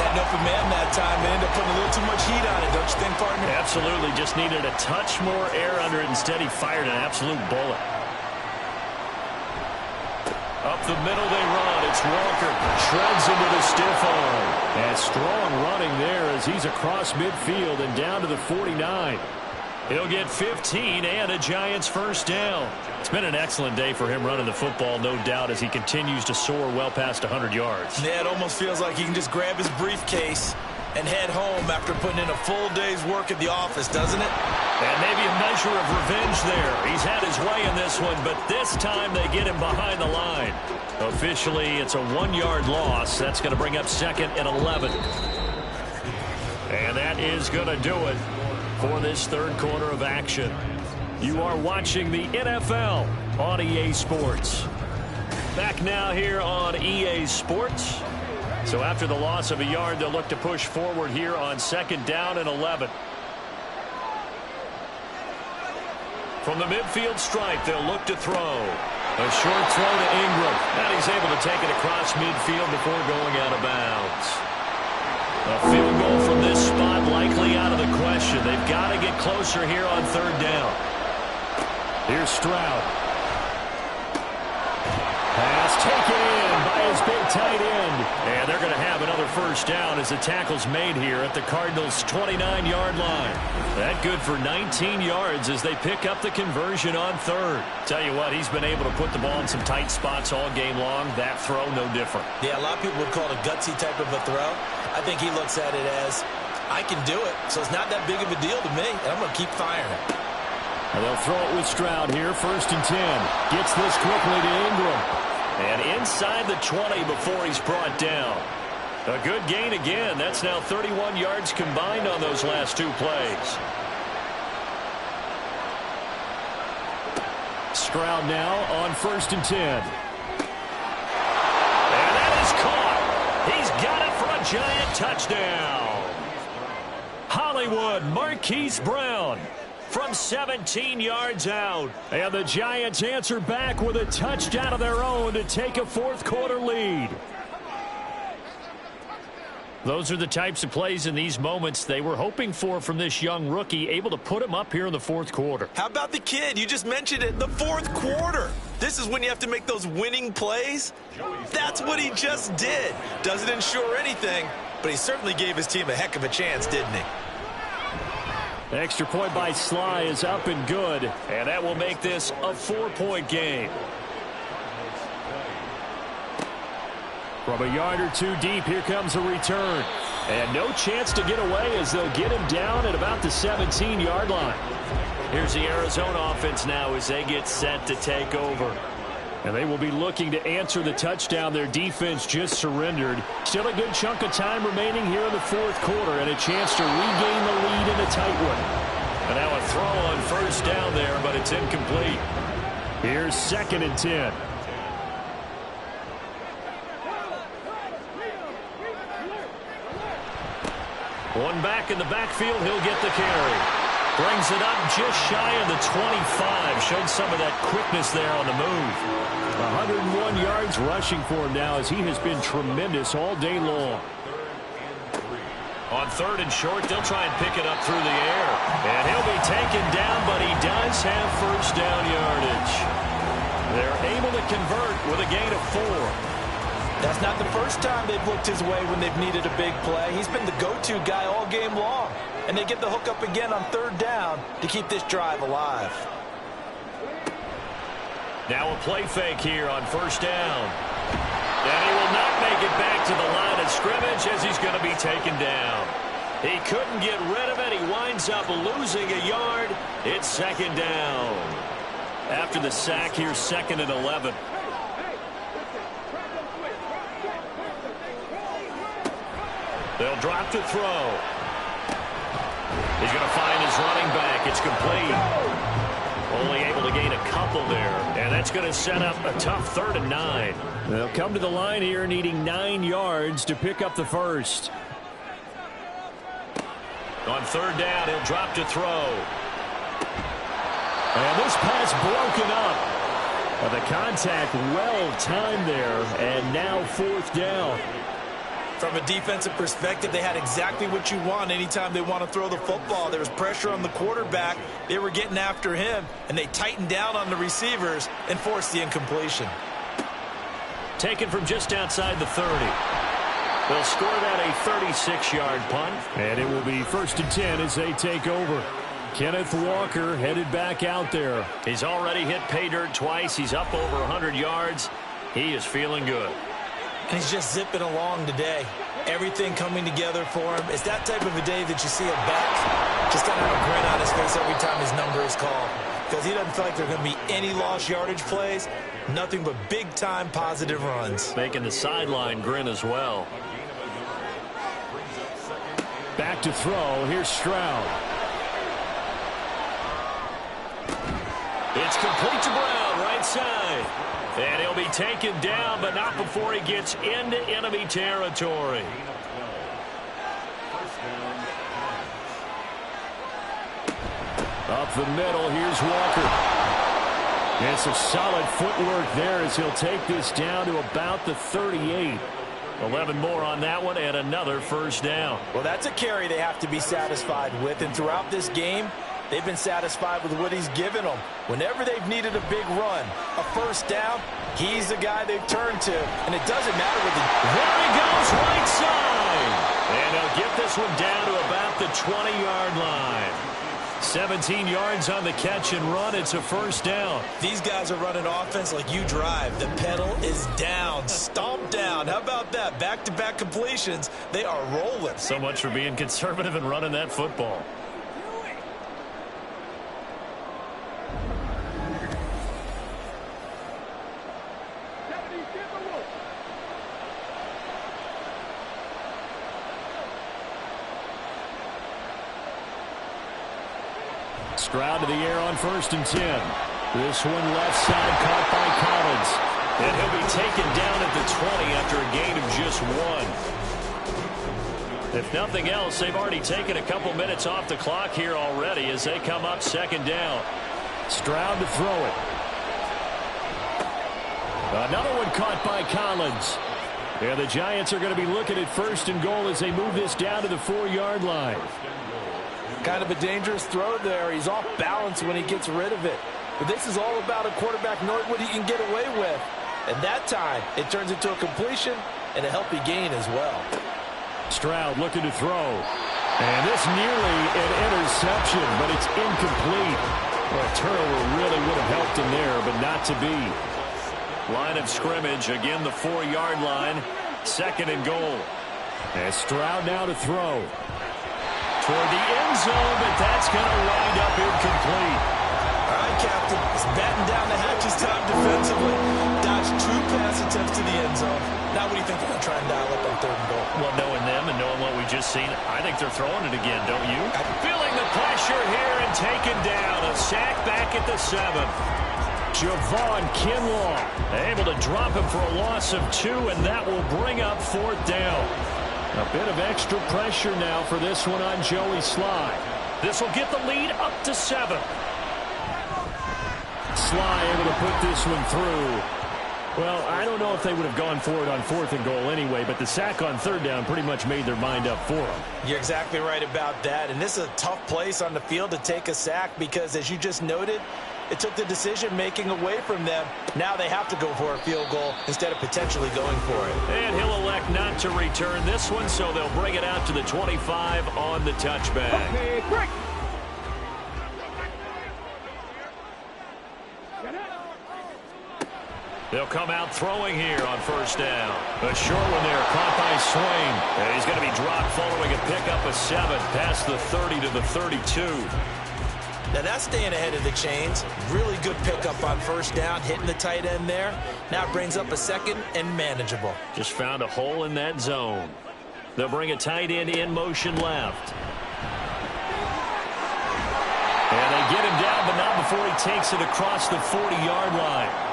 Had an open man that time. They ended up putting a little too much heat on it, don't you think, partner? Absolutely. Just needed a touch more air under it. Instead, he fired an absolute bullet. Up the middle they run. It's Walker. Shreds him with a stiff arm. And strong running there as he's across midfield and down to the 49. He'll get 15 and a Giants first down. It's been an excellent day for him running the football, no doubt, as he continues to soar well past 100 yards. Yeah, it almost feels like he can just grab his briefcase and head home after putting in a full day's work at the office, doesn't it? And maybe a measure of revenge there. He's had his way in this one, but this time they get him behind the line. Officially, it's a 1-yard loss. That's going to bring up 2nd and 11. And that is going to do it for this third quarter of action. You are watching the NFL on EA Sports. Back now here on EA Sports. So after the loss of a yard, they'll look to push forward here on 2nd down and 11. From the midfield stripe, they'll look to throw. A short throw to Ingram. And he's able to take it across midfield before going out of bounds. A field goal from this spot likely out of the question. They've got to get closer here on 3rd down. Here's Stroud. Pass taken in by his big tight end. And they're going to have another first down as the tackle's made here at the Cardinals' 29-yard line. That good for 19 yards as they pick up the conversion on 3rd. Tell you what, he's been able to put the ball in some tight spots all game long. That throw, no different. Yeah, a lot of people would call it a gutsy type of a throw. I think he looks at it as, I can do it, so it's not that big of a deal to me, and I'm going to keep firing. And they'll throw it with Stroud here, 1st and 10. Gets this quickly to Ingram. And inside the 20 before he's brought down. A good gain again. That's now 31 yards combined on those last 2 plays. Stroud now on 1st and 10. And that is caught. He's got it for a giant touchdown. Hollywood Marquise Brown from 17 yards out. And the Giants answer back with a touchdown of their own to take a fourth quarter lead. Those are the types of plays in these moments they were hoping for from this young rookie, able to put him up here in the fourth quarter. How about the kid? You just mentioned it, the fourth quarter. This is when you have to make those winning plays. That's what he just did. Doesn't ensure anything, but he certainly gave his team a heck of a chance, didn't he? The extra point by Sly is up and good. And that will make this a 4-point game. From a yard or 2 deep, here comes a return. And no chance to get away as they'll get him down at about the 17-yard line. Here's the Arizona offense now as they get set to take over. And they will be looking to answer the touchdown their defense just surrendered. Still a good chunk of time remaining here in the fourth quarter and a chance to regain the lead in a tight one. And now a throw on 1st down there, but it's incomplete. Here's 2nd and 10. One back in the backfield, he'll get the carry. Brings it up just shy of the 25. Showed some of that quickness there on the move. 101 yards rushing for him now as he has been tremendous all day long. On 3rd and short, they'll try and pick it up through the air. And he'll be taken down, but he does have first down yardage. They're able to convert with a gain of 4. That's not the first time they've looked his way when they've needed a big play. He's been the go-to guy all game long. And they get the hook up again on 3rd down to keep this drive alive. Now a play fake here on 1st down. And he will not make it back to the line of scrimmage as he's going to be taken down. He couldn't get rid of it. He winds up losing a yard. It's 2nd down. After the sack, here's 2nd and 11. They'll drop to throw. He's going to find his running back. It's complete. Only able to gain a couple there. And that's going to set up a tough 3rd and 9. They'll come to the line here needing 9 yards to pick up the first. On 3rd down, he'll drop to throw. And this pass broken up. But the contact well timed there. And now 4th down. From a defensive perspective, they had exactly what you want anytime they want to throw the football. There was pressure on the quarterback. They were getting after him, and they tightened down on the receivers and forced the incompletion. Taken from just outside the 30. They'll score that a 36-yard punt. And it will be 1st and 10 as they take over. Kenneth Walker headed back out there. He's already hit pay dirt twice. He's up over 100 yards. He is feeling good. And he's just zipping along today. Everything coming together for him. It's that type of a day that you see a back just kind of have a grin on his face every time his number is called, because he doesn't feel like there are going to be any lost yardage plays, nothing but big-time positive runs. Making the sideline grin as well. Back to throw. Here's Stroud. It's complete to Brown, right side. And he'll be taken down, but not before he gets into enemy territory. Up the middle, here's Walker. It's a solid footwork there as he'll take this down to about the 38. 11 more on that one and another first down. Well, that's a carry they have to be satisfied with, and throughout this game, they've been satisfied with what he's given them. Whenever they've needed a big run, a first down, he's the guy they've turned to. And it doesn't matter what the... There he goes, right side. And they'll get this one down to about the 20-yard line. 17 yards on the catch and run. It's a first down. These guys are running offense like you drive. The pedal is down, stomped down. How about that? Back-to-back completions. They are rolling. So much for being conservative and running that football. Stroud to the air on 1st and 10. This one left side caught by Collins. And he'll be taken down at the 20 after a gain of just 1. If nothing else, they've already taken a couple minutes off the clock here already as they come up 2nd down. Stroud to throw it. Another one caught by Collins. Yeah, the Giants are going to be looking at 1st and goal as they move this down to the 4-yard line. Kind of a dangerous throw there. He's off balance when he gets rid of it. But this is all about a quarterback knowing what he can get away with. And that time, it turns into a completion and a healthy gain as well. Stroud looking to throw. And this nearly an interception, but it's incomplete. Well, a turnover really would have helped him there, but not to be. Line of scrimmage, again the 4-yard line. 2nd and goal. And Stroud now to throw. Toward the end zone, but that's going to wind up incomplete. All right, Captain. It's batting down the hatches time defensively. Dodged 2 pass attempts to the end zone. Now what do you think they're going to try and dial up on 3rd and goal? Well, knowing them and knowing what we just seen, I think they're throwing it again, don't you? Feeling the pressure here and taken down. A sack back at the 7. Javon Kinlaw able to drop him for a loss of 2, and that will bring up 4th down. A bit of extra pressure now for this one on Joey Sly. This will get the lead up to 7. Sly able to put this one through. Well, I don't know if they would have gone for it on 4th and goal anyway, but the sack on 3rd down pretty much made their mind up for them. You're exactly right about that, and this is a tough place on the field to take a sack because, as you just noted, it took the decision-making away from them. Now they have to go for a field goal instead of potentially going for it. And he'll elect not to return this one, so they'll bring it out to the 25 on the touchback. Okay, break. They'll come out throwing here on 1st down. A short one there, caught by Swain. And he's going to be dropped following a pickup of 7 past the 30 to the 32. Now that's staying ahead of the chains. Really good pickup on 1st down, hitting the tight end there. Now it brings up a 2nd and manageable. Just found a hole in that zone. They'll bring a tight end in motion left. And they get him down, but not before he takes it across the 40-yard line.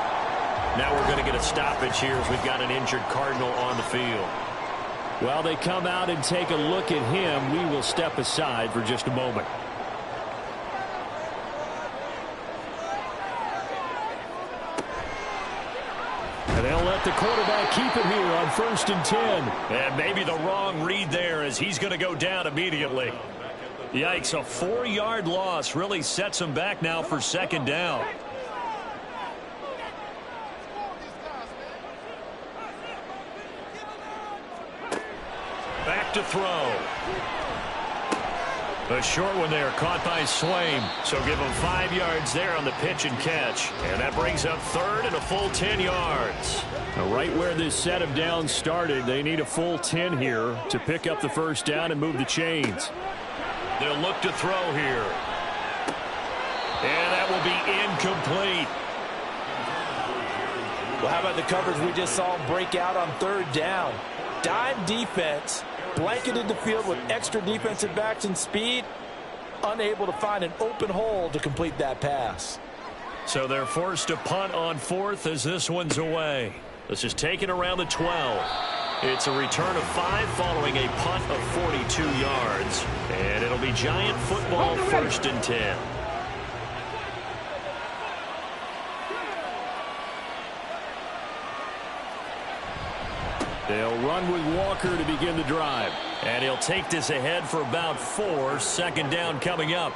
Now we're going to get a stoppage here as we've got an injured Cardinal on the field. While they come out and take a look at him, we will step aside for just a moment. And they'll let the quarterback keep it here on 1st and 10. And maybe the wrong read there as he's going to go down immediately. Yikes, a 4-yard loss really sets him back now for 2nd down. Back to throw. A short one there, caught by Swaim. So give him 5 yards there on the pitch and catch. And that brings up third and a full 10 yards. Now, right where this set of downs started, they need a full 10 here to pick up the first down and move the chains. They'll look to throw here. And that will be incomplete. Well, how about the coverage we just saw break out on third down? Dime defense, blanketed the field with extra defensive backs and speed, unable to find an open hole to complete that pass. So they're forced to punt on fourth as this one's away. This is taken around the 12. It's a return of 5 following a punt of 42 yards. And it'll be Giant football, 1st and 10. They'll run with Walker to begin the drive. And he'll take this ahead for about 4. 2nd down coming up.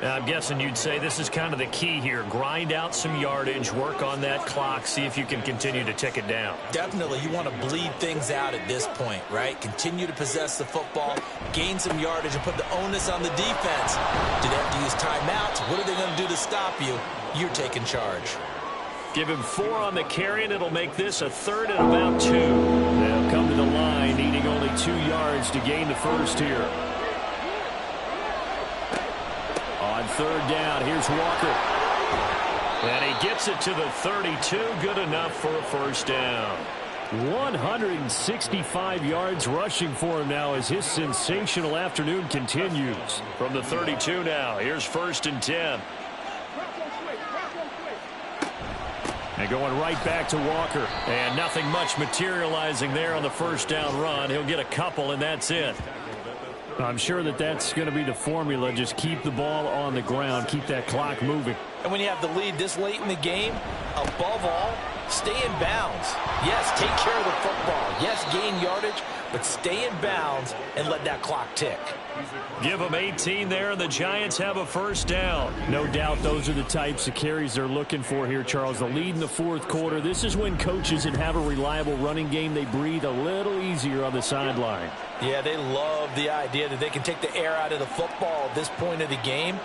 Now, I'm guessing you'd say this is kind of the key here. Grind out some yardage, work on that clock, see if you can continue to tick it down. Definitely, you want to bleed things out at this point, right? Continue to possess the football, gain some yardage, and put the onus on the defense. Do they have to use timeouts? What are they going to do to stop you? You're taking charge. Give him 4 on the carry, and it'll make this a 3rd and about 2. They'll come to the line, needing only 2 yards to gain the first here. On 3rd down, here's Walker. And he gets it to the 32, good enough for a first down. 165 yards rushing for him now as his sensational afternoon continues. From the 32 now, here's 1st and 10. And going right back to Walker. And nothing much materializing there on the first down run. He'll get a couple, and that's it. I'm sure that that's going to be the formula. Just keep the ball on the ground. Keep that clock moving. And when you have the lead this late in the game, above all, stay in bounds. Yes, take care of the football. Yes, gain yardage, but stay in bounds and let that clock tick. Give them 18 there, and the Giants have a first down. No doubt those are the types of carries they're looking for here, Charles. The lead in the 4th quarter. This is when coaches that have a reliable running game, they breathe a little easier on the sideline. Yeah, they love the idea that they can take the air out of the football at this point of the game.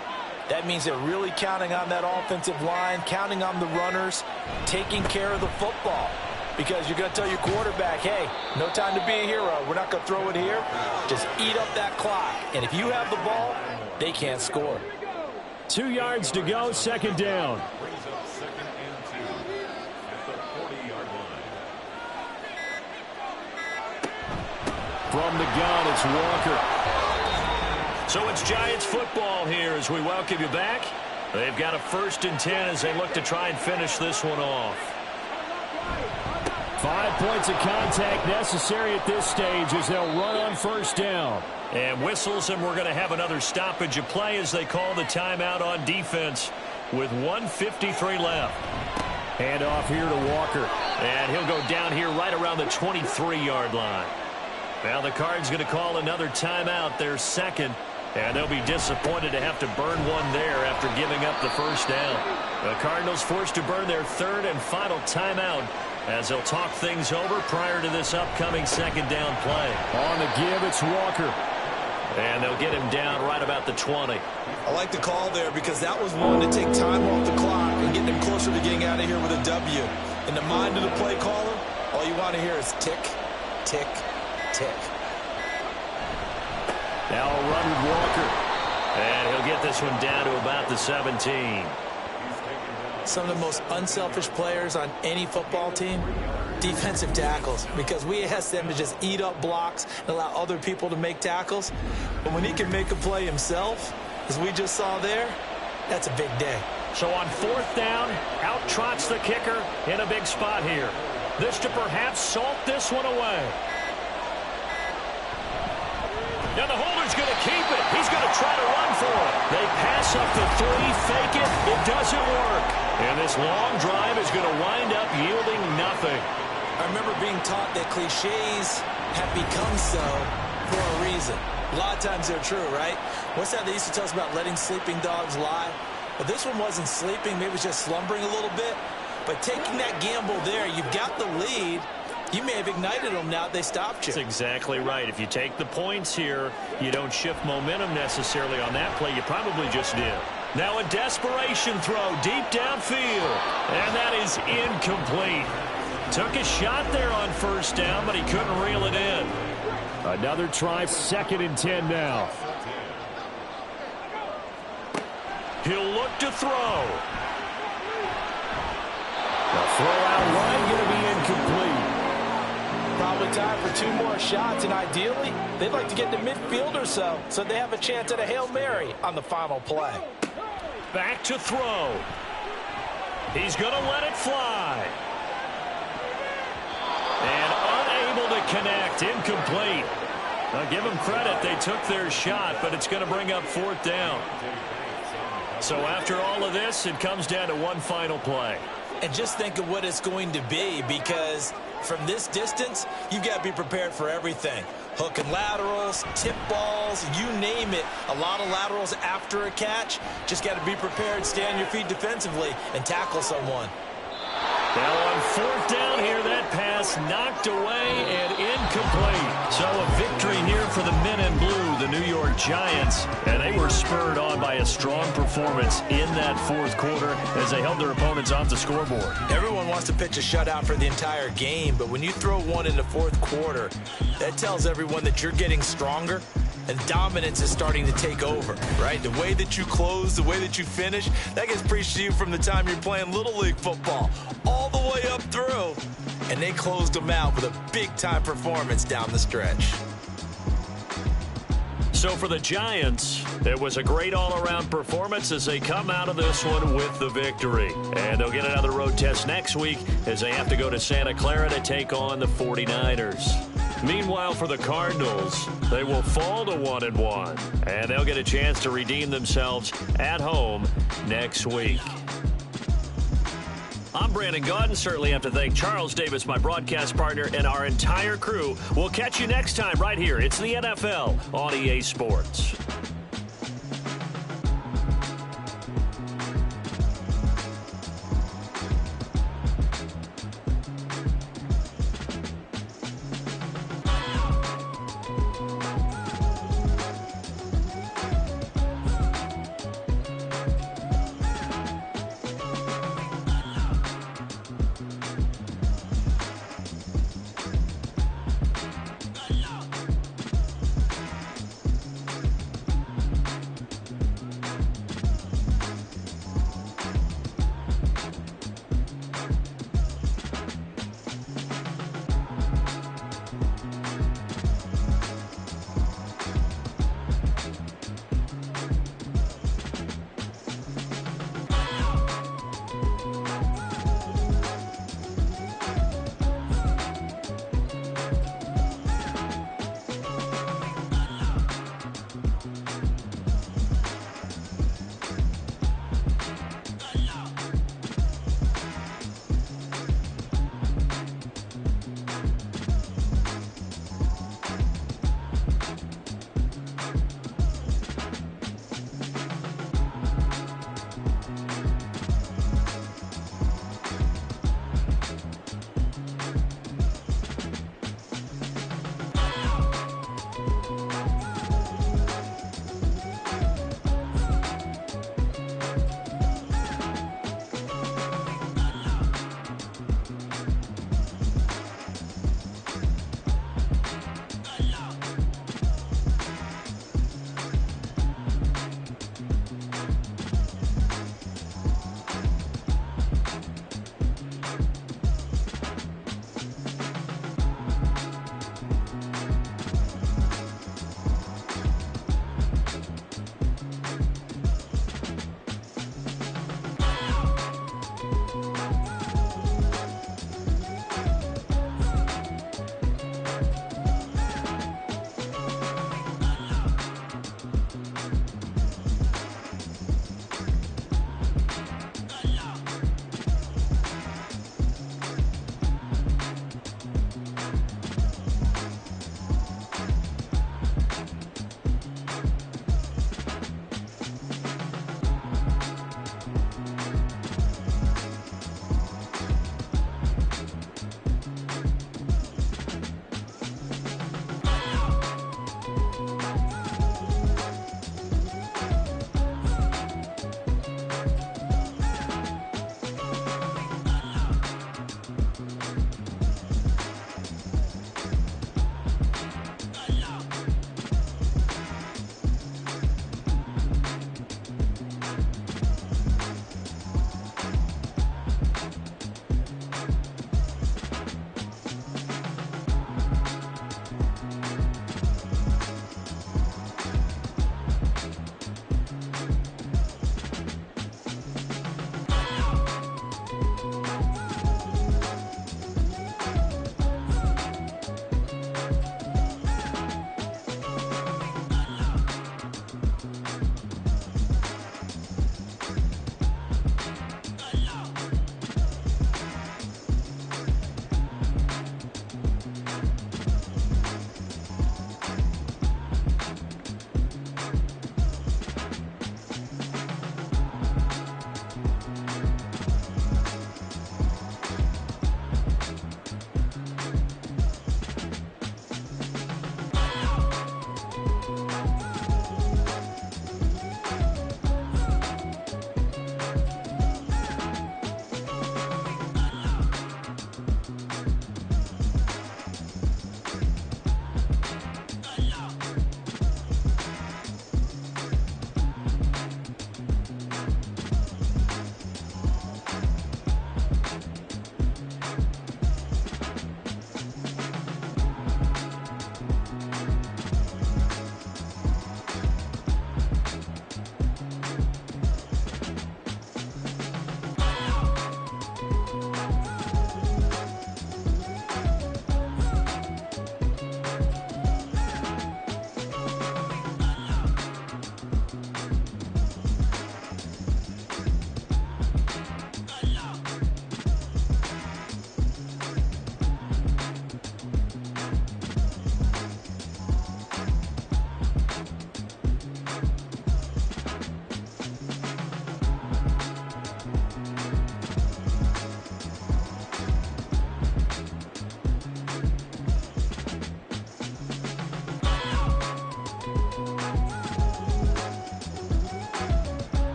That means they're really counting on that offensive line, counting on the runners, taking care of the football. Because you're going to tell your quarterback, hey, no time to be a hero. We're not going to throw it here. Just eat up that clock. And if you have the ball, they can't score. 2 yards to go, 2nd down. Brings up 2nd and 2 at the 40-yard line. From the gun, it's Walker. So it's Giants football here as we welcome you back. They've got a 1st and 10 as they look to try and finish this one off. 5 points of contact necessary at this stage as they'll run on 1st down. And whistles, and we're going to have another stoppage of play as they call the timeout on defense with 1:53 left. Hand off here to Walker. And he'll go down here right around the 23-yard line. Now the Cards going to call another timeout, their 2nd. And they'll be disappointed to have to burn one there after giving up the first down. The Cardinals forced to burn their 3rd and final timeout as they'll talk things over prior to this upcoming 2nd down play. On the give, it's Walker. And they'll get him down right about the 20. I like the call there because that was one to take time off the clock and get them closer to getting out of here with a W. In the mind of the play caller, all you want to hear is tick, tick, tick. Now a run with Walker. And he'll get this one down to about the 17. Some of the most unselfish players on any football team, defensive tackles, because we ask them to just eat up blocks and allow other people to make tackles. But when he can make a play himself, as we just saw there, that's a big day. So on 4th down, out trots the kicker in a big spot here. This to perhaps salt this one away. Now the holder's going to keep it. He's going to try to run for it. They pass up the 3, fake it. It doesn't work. And this long drive is going to wind up yielding nothing. I remember being taught that cliches have become so for a reason. A lot of times they're true, right? What's that they used to tell us about letting sleeping dogs lie? Well, this one wasn't sleeping. Maybe it was just slumbering a little bit. But taking that gamble there, you've got the lead. You may have ignited them now that they stopped you. That's exactly right. If you take the points here, you don't shift momentum necessarily on that play. You probably just did. Now a desperation throw deep downfield. And that is incomplete. Took a shot there on first down, but he couldn't reel it in. Another try, 2nd and 10 now. He'll look to throw. The throw out line going to be incomplete. Probably time for 2 more shots, and ideally, they'd like to get to midfield or so they have a chance at a Hail Mary on the final play. Back to throw. He's going to let it fly. And unable to connect. Incomplete. I'll give them credit. They took their shot, but it's going to bring up 4th down. So after all of this, it comes down to one final play. And just think of what it's going to be, because from this distance, you've got to be prepared for everything. Hook and laterals, tip balls, you name it. A lot of laterals after a catch. Just got to be prepared, stay on your feet defensively, and tackle someone. Now on 4th down here, that pass knocked away and incomplete. So a victory here for the men in blue, the New York Giants. And they were spurred on by a strong performance in that 4th quarter as they held their opponents off the scoreboard. Everyone wants to pitch a shutout for the entire game, but when you throw one in the 4th quarter, that tells everyone that you're getting stronger. And dominance is starting to take over, right? The way that you close, the way that you finish, that gets preached to you from the time you're playing Little League football all the way up through. And they closed them out with a big-time performance down the stretch. So for the Giants, it was a great all-around performance as they come out of this one with the victory. And they'll get another road test next week as they have to go to Santa Clara to take on the 49ers. Meanwhile, for the Cardinals, they will fall to 1-1, and they'll get a chance to redeem themselves at home next week. I'm Brandon Gaudin. Certainly have to thank Charles Davis, my broadcast partner, and our entire crew. We'll catch you next time right here. It's the NFL on EA Sports.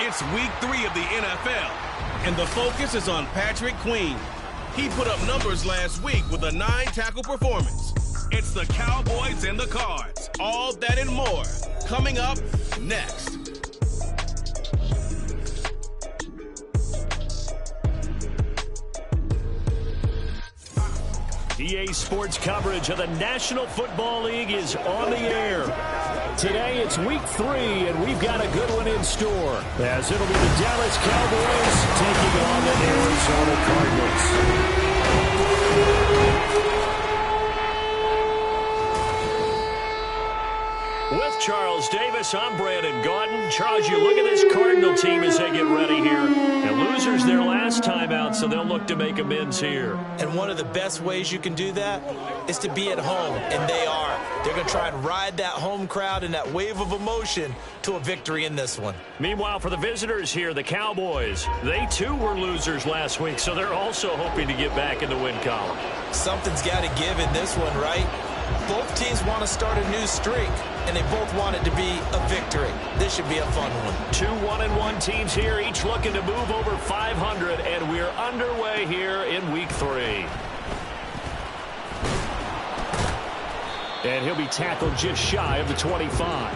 It's week 3 of the NFL, and the focus is on Patrick Queen. He put up numbers last week with a 9-tackle performance. It's the Cowboys and the Cards. All that and more coming up next. EA Sports coverage of the National Football League is on the air. Today it's week 3, and we've got a good one in store, as it'll be the Dallas Cowboys taking on the Arizona Cardinals. With Charles Davis, I'm Brandon Gaudin. Charles, you look at this Cardinal team as they get ready here. And losers their last time out, so they'll look to make amends here. And one of the best ways you can do that is to be at home, and they are. They're going to try and ride that home crowd and that wave of emotion to a victory in this one. Meanwhile, for the visitors here, the Cowboys, they too were losers last week, so they're also hoping to get back in the win column. Something's got to give in this one, right? Both teams want to start a new streak, and they both want it to be a victory. This should be a fun one. 2 1-1 teams here, each looking to move over 500, and we're underway here in week 3. And he'll be tackled just shy of the 25.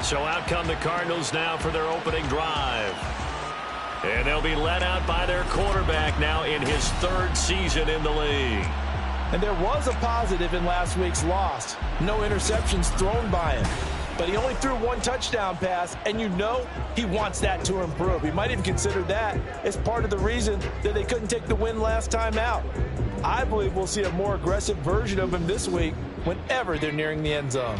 So out come the Cardinals now for their opening drive. And they'll be led out by their quarterback now in his 3rd season in the league. And there was a positive in last week's loss. No interceptions thrown by him. But he only threw 1 touchdown pass, and you know he wants that to improve. He might even consider that as part of the reason that they couldn't take the win last time out. I believe we'll see a more aggressive version of him this week whenever they're nearing the end zone.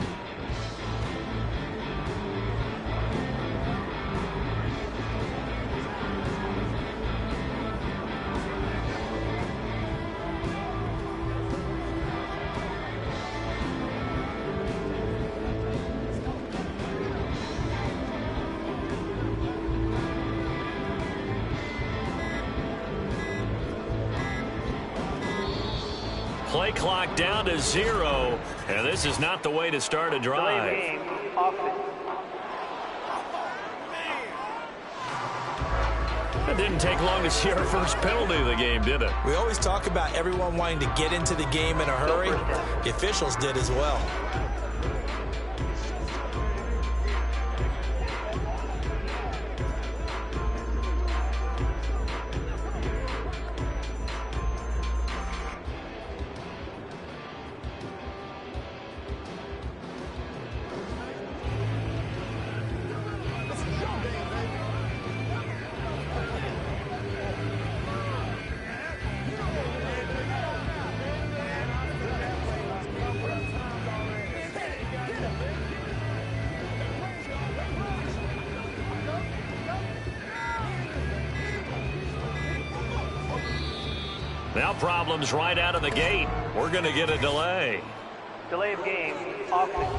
Play clock down to 0, and this is not the way to start a drive. Delay of game, offense. It didn't take long to see our first penalty of the game, did it? We always talk about everyone wanting to get into the game in a hurry. The officials did as well. Now problems right out of the gate. We're going to get a delay. Delay of game, offense.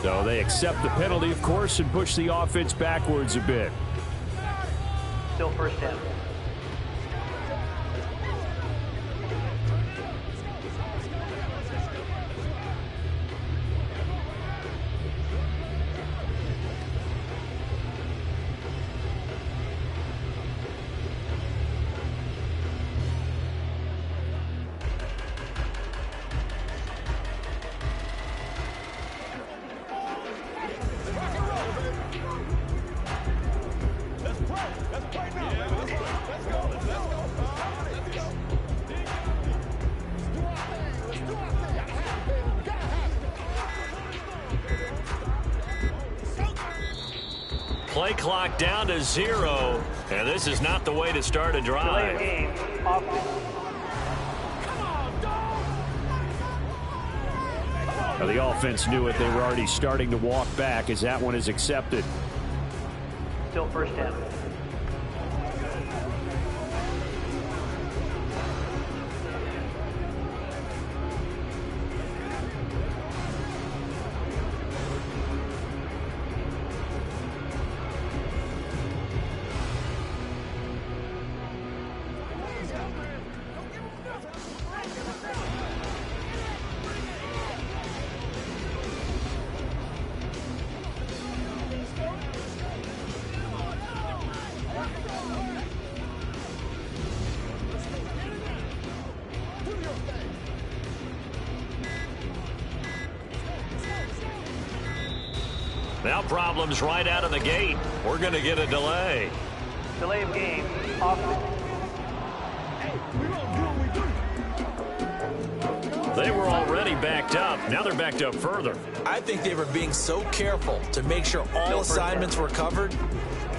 So they accept the penalty, of course, and push the offense backwards a bit. Still first down. Play clock down to 0, and this is not the way to start a drive. Delay of game, offense. Now, the offense knew it. They were already starting to walk back as that one is accepted. Still first down. Now problems right out of the gate. We're going to get a delay. Delay of game, offense. They were already backed up. Now they're backed up further. I think they were being so careful to make sure all assignments were covered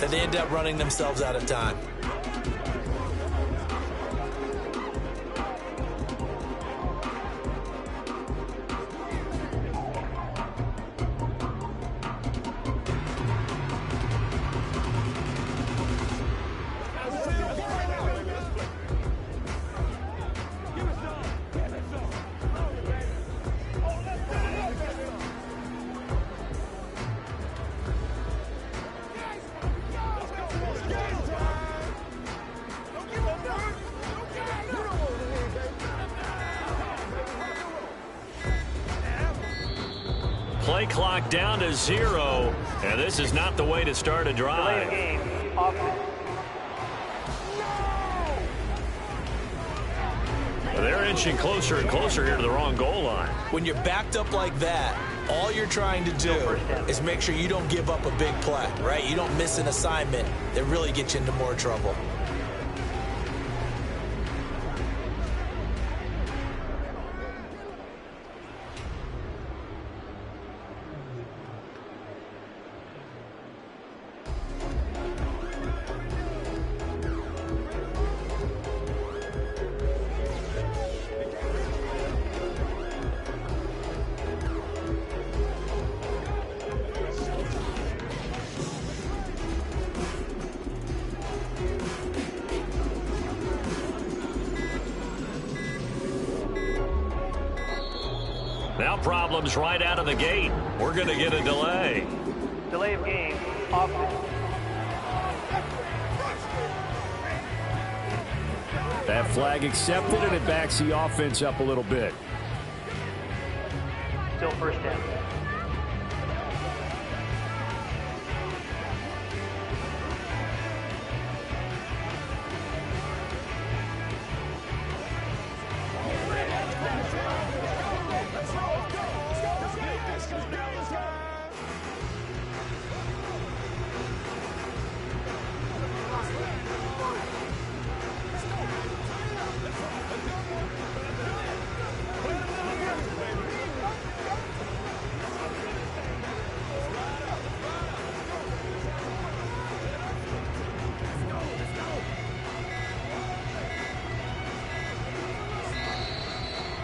that they ended up running themselves out of time. Play clock down to 0, and this is not the way to start a drive. Delay of game, offense. They're inching closer and closer here to the wrong goal line. When you're backed up like that, all you're trying to do is make sure you don't give up a big play, right? You don't miss an assignment that really gets you into more trouble. Now problems right out of the gate. We're going to get a delay. Delay of game, offense. That flag accepted, and it backs the offense up a little bit. Still first down.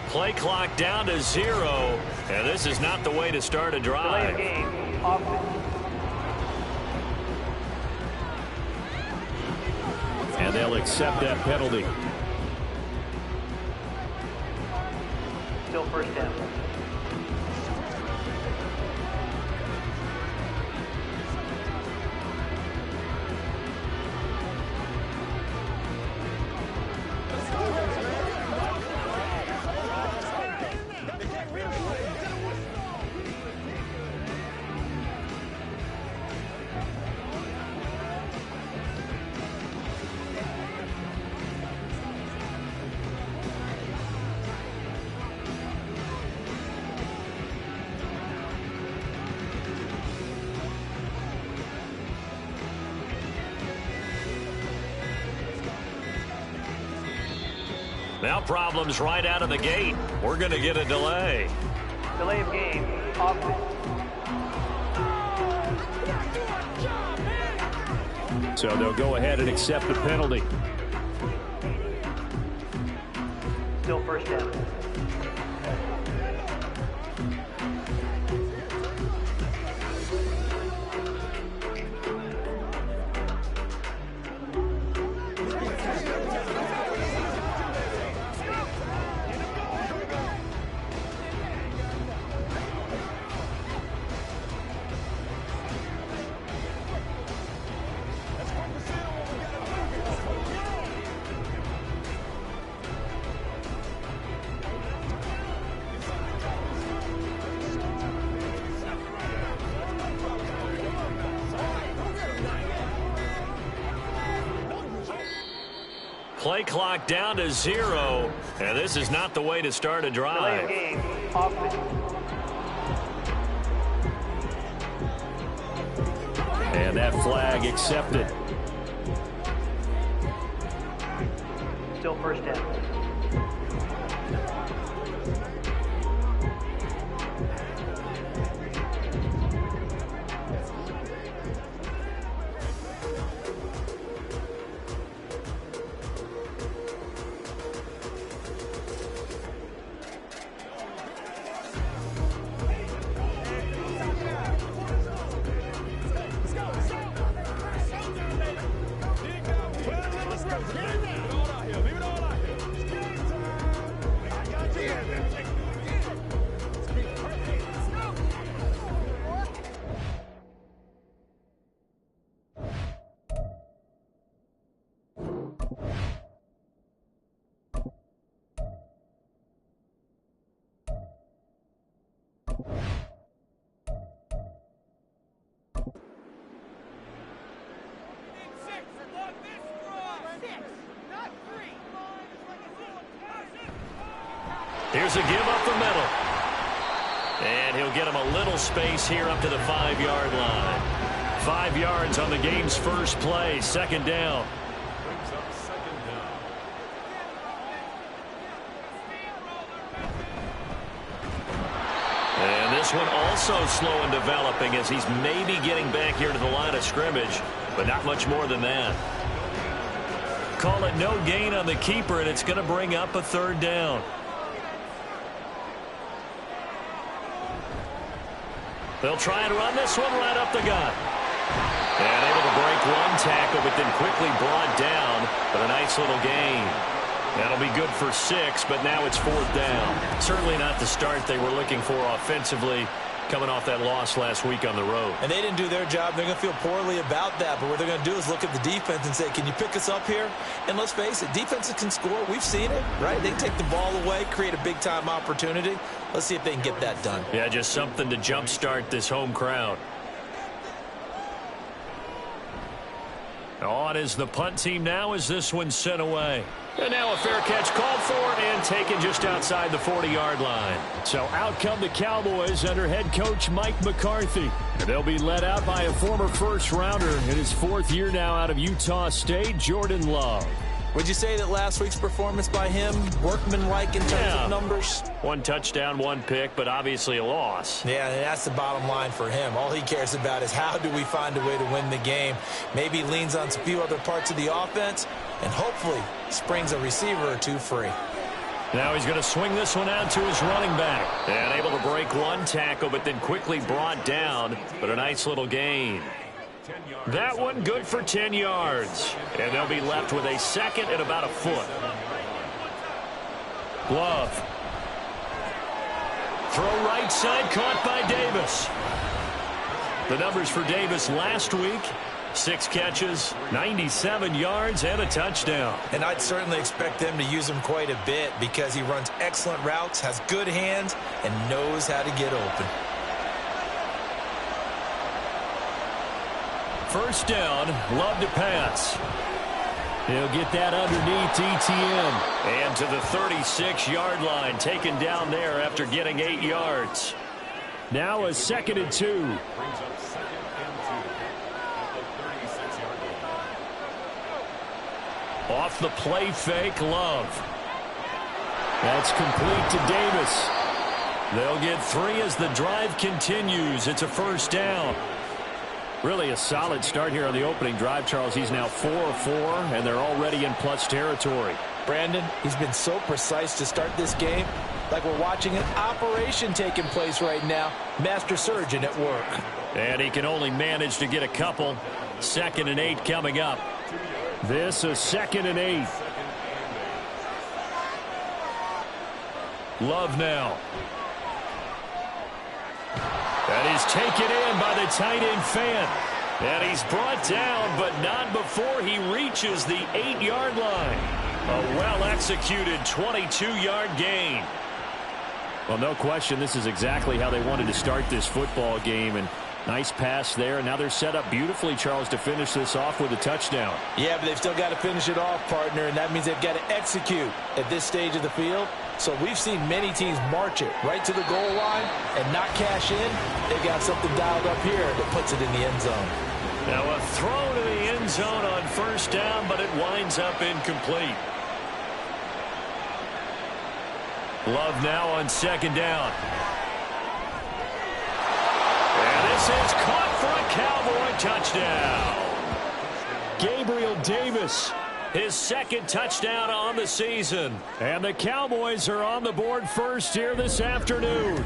Play clock down to 0, and this is not the way to start a Delay of drive. game, offense. And they'll accept that penalty. Still first down. Now problems right out of the gate. We're going to get a delay. Delay of game, offense. So they'll go ahead and accept the penalty. Still first down. Play clock down to 0, and this is not the way to start a drive. Delay of game, offense. And that flag accepted. Still first down. Here's a give up the middle. And he'll get him a little space here up to the 5-yard line. 5 yards on the game's first play. Second down. Brings up second down. And this one also slow in developing as he's maybe getting back here to the line of scrimmage, but not much more than that. Call it no gain on the keeper, and it's going to bring up a third down. They'll try and run this one right up the gut. And able to break one tackle, but then quickly brought down. But a nice little gain. That'll be good for 6, but now it's 4th down. Certainly not the start they were looking for offensively, coming off that loss last week on the road. And they didn't do their job. They're going to feel poorly about that. But what they're going to do is look at the defense and say, can you pick us up here? And let's face it, defenses can score. We've seen it, right? They can take the ball away, create a big-time opportunity. Let's see if they can get that done. Yeah, just something to jumpstart this home crowd. On is the punt team now as this one's sent away. And now a fair catch called for and taken just outside the 40-yard line. So out come the Cowboys under head coach Mike McCarthy. And they'll be led out by a former first-rounder in his 4th year now out of Utah State, Jordan Love. Would you say that last week's performance by him, workmanlike in terms of numbers? 1 touchdown, 1 pick, but obviously a loss. Yeah, and that's the bottom line for him. All he cares about is how do we find a way to win the game. Maybe leans on a few other parts of the offense, and hopefully springs a receiver or 2 free. Now he's going to swing this one out to his running back. And able to break 1 tackle, but then quickly brought down, but a nice little gain. That one good for 10 yards. And they'll be left with a 2nd and about a foot. Love. Throw right side, caught by Davis. The numbers for Davis last week: 6 catches, 97 yards, and a touchdown. And I'd certainly expect them to use him quite a bit because he runs excellent routes, has good hands, and knows how to get open. First down, Love to pass. He'll get that underneath ETN. And to the 36-yard line, taken down there after getting 8 yards. Now a 2nd and 2. Brings up 2nd and 2 at the 36-yard line. Off the play fake, Love. That's complete to Davis. They'll get 3 as the drive continues. It's a first down. Really a solid start here on the opening drive, Charles. He's now 4 of 4, and they're already in plus territory. Brandon, he's been so precise to start this game, like we're watching an operation taking place right now. Master surgeon at work. And he can only manage to get a couple. 2nd and 8 coming up. This a 2nd and 8. Love now. That is taken in by the tight end Fant. And he's brought down, but not before he reaches the 8-yard line. A well-executed 22-yard gain. Well, no question, this is exactly how they wanted to start this football game. And nice pass there. And now they're set up beautifully, Charles, to finish this off with a touchdown. Yeah, but they've still got to finish it off, partner, and that means they've got to execute at this stage of the field. So we've seen many teams march it right to the goal line and not cash in. They've got something dialed up here that puts it in the end zone. Now a throw to the end zone on first down, but it winds up incomplete. Love now on second down. And this is caught for a Cowboy touchdown. Gabriel Davis, his second touchdown on the season. And the Cowboys are on the board first here this afternoon.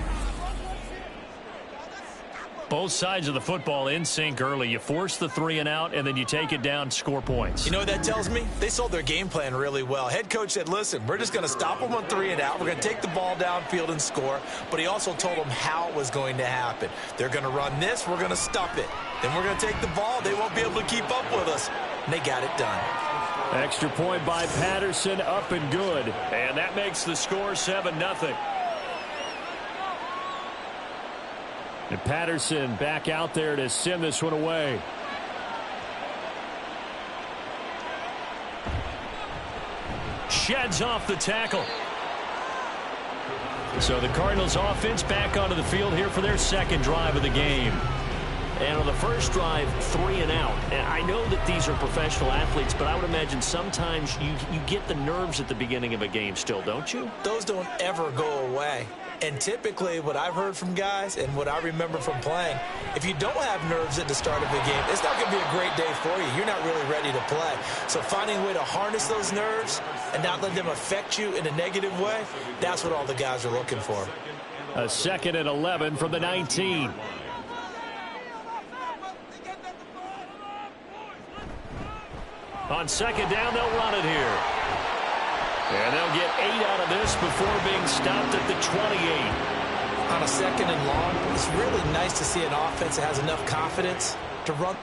Both sides of the football in sync early. You force the 3 and out, and then you take it down, score points. You know what that tells me? They sold their game plan really well. Head coach said, listen, we're just going to stop them on 3 and out. We're going to take the ball downfield and score. But he also told them how it was going to happen. They're going to run this. We're going to stop it. Then we're going to take the ball. They won't be able to keep up with us. And they got it done. Extra point by Patterson, up and good. And that makes the score 7-0. And Patterson back out there to send this one away. Sheds off the tackle. So the Cardinals offense back onto the field here for their second drive of the game. And on the first drive, 3 and out. And I know that these are professional athletes, but I would imagine sometimes you get the nerves at the beginning of a game still, don't you? Those don't ever go away. And typically what I've heard from guys and what I remember from playing, if you don't have nerves at the start of a game, it's not going to be a great day for you. You're not really ready to play. So finding a way to harness those nerves and not let them affect you in a negative way, that's what all the guys are looking for. A 2nd and 11 from the 19. On second down, they'll run it here. And they'll get 8 out of this before being stopped at the 28. On a 2nd and long, it's really nice to see an offense that has enough confidence to run.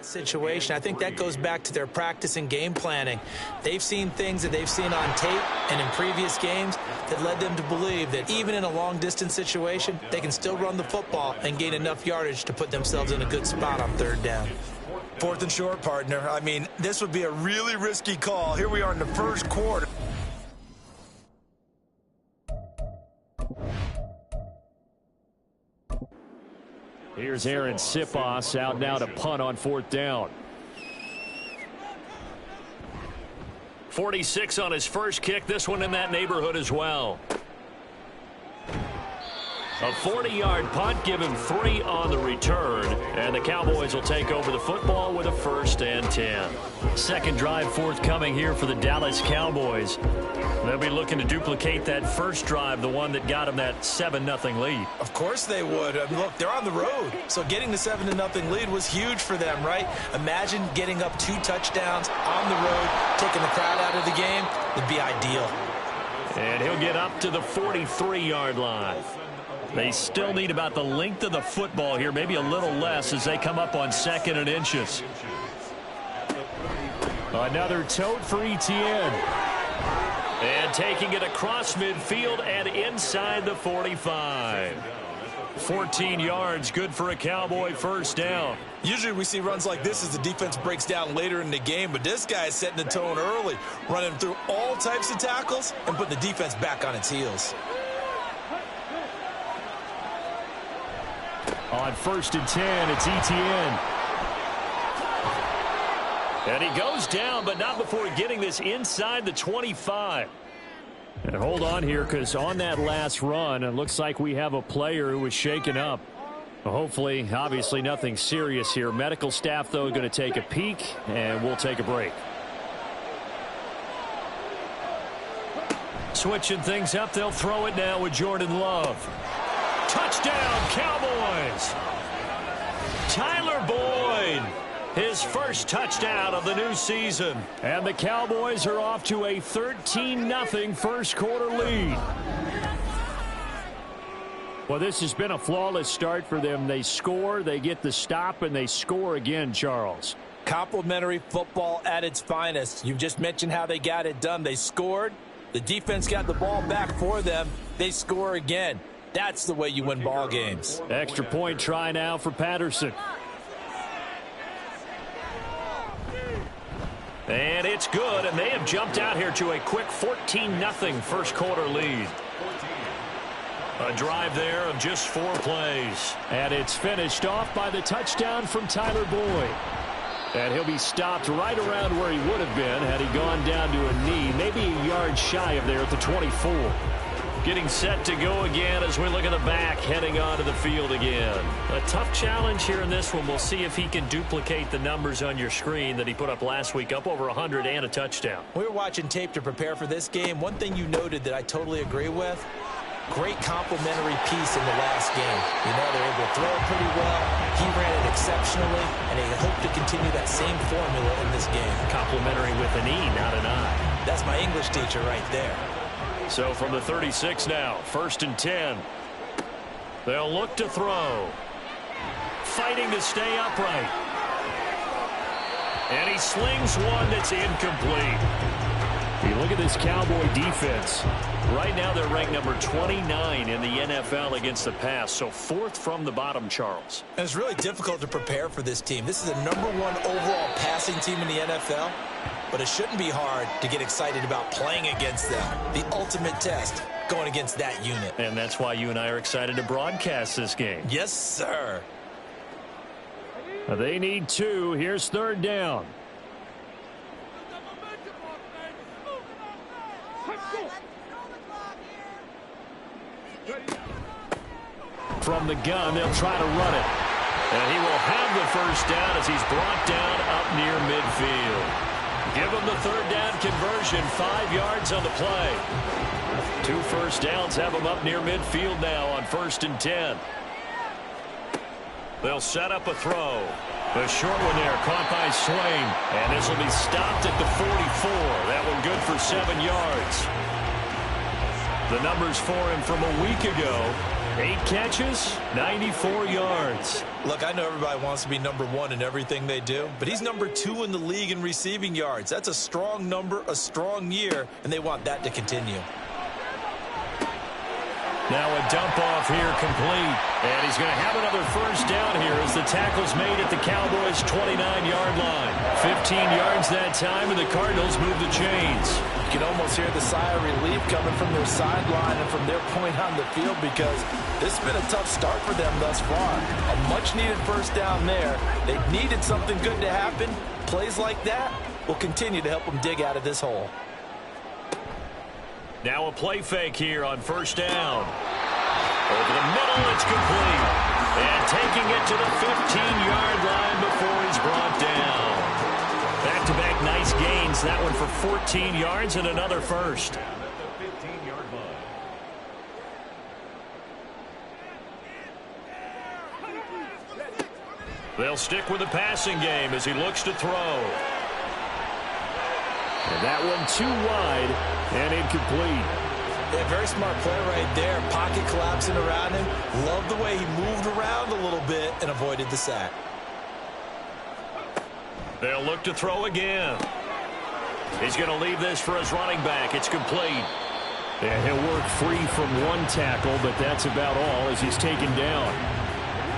situation. I think that goes back to their practice and game planning. They've seen things that they've seen on tape and in previous games that led them to believe that even in a long-distance situation, they can still run the football and gain enough yardage to put themselves in a good spot on third down. 4th and short, partner. I mean, this would be a really risky call. Here we are in the first quarter. Here's Aaron Sipos out now to punt on 4th down. 46 on his first kick. This one in that neighborhood as well. A 40-yard punt, give him 3 on the return, and the Cowboys will take over the football with a 1st and 10. Second drive forthcoming here for the Dallas Cowboys. They'll be looking to duplicate that first drive, the one that got them that 7-0 lead. Of course they would. Look, they're on the road, so getting the 7-0 lead was huge for them, right? Imagine getting up 2 touchdowns on the road, taking the crowd out of the game. It'd be ideal. And he'll get up to the 43-yard line. They still need about the length of the football here, maybe a little less as they come up on 2nd and inches. Another tote for Etienne. And taking it across midfield and inside the 45. 14 yards, good for a Cowboy 1st down. Usually we see runs like this as the defense breaks down later in the game, but this guy is setting the tone early, running through all types of tackles and putting the defense back on its heels. On 1st and 10, it's Etienne. And he goes down, but not before getting this inside the 25. And hold on here, because on that last run, it looks like we have a player who was shaken up. Hopefully, obviously nothing serious here. Medical staff, though, going to take a peek, and we'll take a break. Switching things up, they'll throw it now with Jordan Love. Touchdown, Cowboys! Tyler Boyd, his first touchdown of the new season. And the Cowboys are off to a 13-0 first quarter lead. Well, this has been a flawless start for them. They score, they get the stop, and they score again, Charles. Complimentary football at its finest. You just mentioned how they got it done. They scored. The defense got the ball back for them. They score again. That's the way you win ball games. Extra point try now for Patterson. And it's good, and they have jumped out here to a quick 14-0 first quarter lead. A drive there of just 4 plays. And it's finished off by the touchdown from Tyler Boyd. And he'll be stopped right around where he would have been had he gone down to a knee, maybe a yard shy of there at the 24. Getting set to go again as we look at the back, heading onto the field again. A tough challenge here in this one. We'll see if he can duplicate the numbers on your screen that he put up last week, up over 100 and a touchdown. We were watching tape to prepare for this game. One thing you noted that I totally agree with, great complimentary piece in the last game. You know, they're able to throw it pretty well. He ran it exceptionally, and they hope to continue that same formula in this game. Complimentary with an E, not an I. That's my English teacher right there. So from the 36 now, 1st and 10. They'll look to throw. Fighting to stay upright. And he slings one that's incomplete. You look at this Cowboy defense. Right now they're ranked number 29 in the NFL against the pass. So 4th from the bottom, Charles. And it's really difficult to prepare for this team. This is the #1 overall passing team in the NFL. But it shouldn't be hard to get excited about playing against them. The ultimate test, going against that unit. And that's why you and I are excited to broadcast this game. Yes, sir. They need 2. Here's 3rd down. From the gun, they'll try to run it. And he will have the first down as he's brought down up near midfield. Give him the 3rd down conversion, 5 yards on the play. 2 first downs have him up near midfield now on 1st and 10. They'll set up a throw. The short one there caught by Swain. And this will be stopped at the 44. That one good for 7 yards. The numbers for him from a week ago. 8 catches, 94 yards. Look, I know everybody wants to be number 1 in everything they do, but he's number 2 in the league in receiving yards. That's a strong number, a strong year, and they want that to continue. Now a dump off here complete. And he's going to have another first down here as the tackle's made at the Cowboys' 29-yard line. 15 yards that time, and the Cardinals move the chains. You can almost hear the sigh of relief coming from their sideline and from their point on the field, because this has been a tough start for them thus far. A much-needed first down there. They needed something good to happen. Plays like that will continue to help them dig out of this hole. Now a play fake here on first down. Over the middle, it's complete. And taking it to the 15-yard line before he's brought down. Back-to-back nice gains. That one for 14 yards and another first. They'll stick with the passing game as he looks to throw. And that one too wide and incomplete. Yeah, very smart play right there. Pocket collapsing around him. Love the way he moved around a little bit and avoided the sack. They'll look to throw again. He's going to leave this for his running back. It's complete. And he'll work free from one tackle, but that's about all as he's taken down.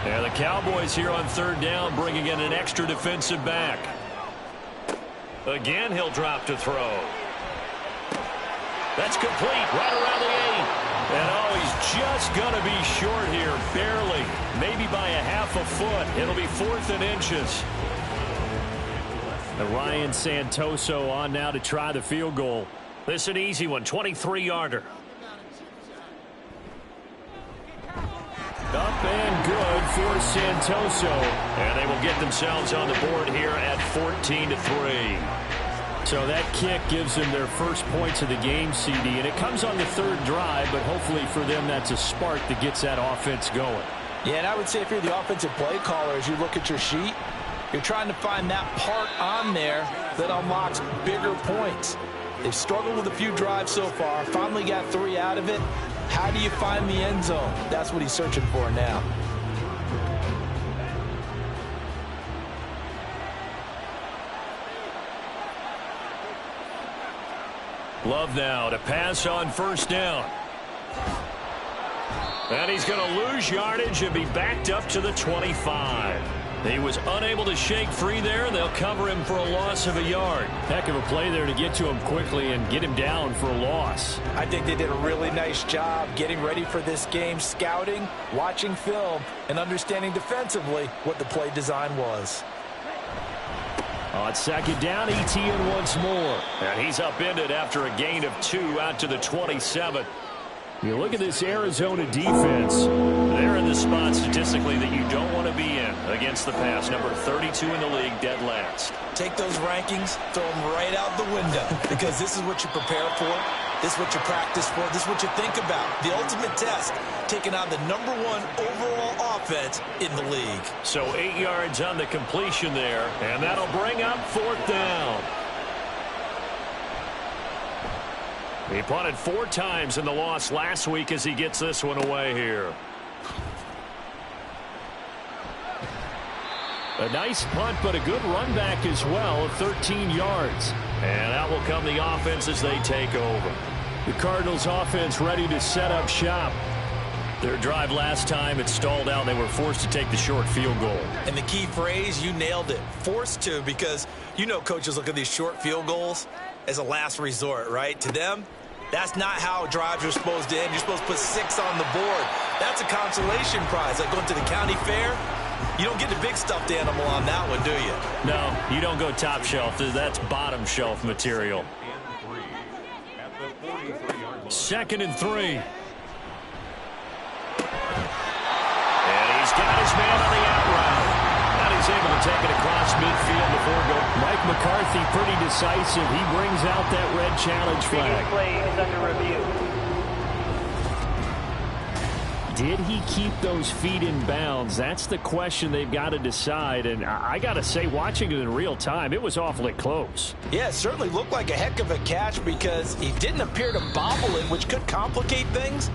And the Cowboys here on third down bringing in an extra defensive back. Again, he'll drop to throw. That's complete right around the 8. And oh, he's just going to be short here, barely. Maybe by a half a foot. It'll be 4th and inches. And Ryan Santoso on now to try the field goal. This is an easy one, 23-yarder. Up and good for Santoso. And they will get themselves on the board here at 14-3. So that kick gives them their first points of the game, CD. And it comes on the third drive, but hopefully for them that's a spark that gets that offense going. Yeah, and I would say if you're the offensive play caller, as you look at your sheet, you're trying to find that part on there that unlocks bigger points. They've struggled with a few drives so far, finally got 3 out of it. How do you find the end zone? That's what he's searching for now. Love now to pass on first down. And he's going to lose yardage and be backed up to the 25. He was unable to shake free there, and they'll cover him for a loss of a yard. Heck of a play there to get to him quickly and get him down for a loss. I think they did a really nice job getting ready for this game, scouting, watching film, and understanding defensively what the play design was. On second down, ETN once more. And he's upended after a gain of 2 out to the 27. You look at this Arizona defense. They're in the spot statistically that you don't want to be in against the pass. Number 32 in the league, dead last. Take those rankings, throw them right out the window, because this is what you prepare for. This is what you practice for. This is what you think about. The ultimate test, taking on the number 1 overall offense in the league. So 8 yards on the completion there, and that'll bring up 4th down. He punted 4 times in the loss last week as he gets this one away here. A nice punt, but a good run back as well of 13 yards. And out will come the offense as they take over. The Cardinals offense ready to set up shop. Their drive last time, it stalled out. They were forced to take the short field goal. And the key phrase, you nailed it. Forced to, because you know coaches look at these short field goals as a last resort, right? To them, that's not how drives are supposed to end. You're supposed to put 6 on the board. That's a consolation prize. Like going to the county fair, you don't get the big stuffed animal on that one, do you? No, you don't go top shelf. That's bottom shelf material. 2nd and 3. And he's got his man on the out route. And he's able to take it across midfield before going. Mike McCarthy pretty decisive. He brings out that red challenge flag. Play is under review. Did he keep those feet in bounds? That's the question they've got to decide. And I got to say, watching it in real time, it was awfully close. Yeah, it certainly looked like a heck of a catch because he didn't appear to bobble it, which could complicate things.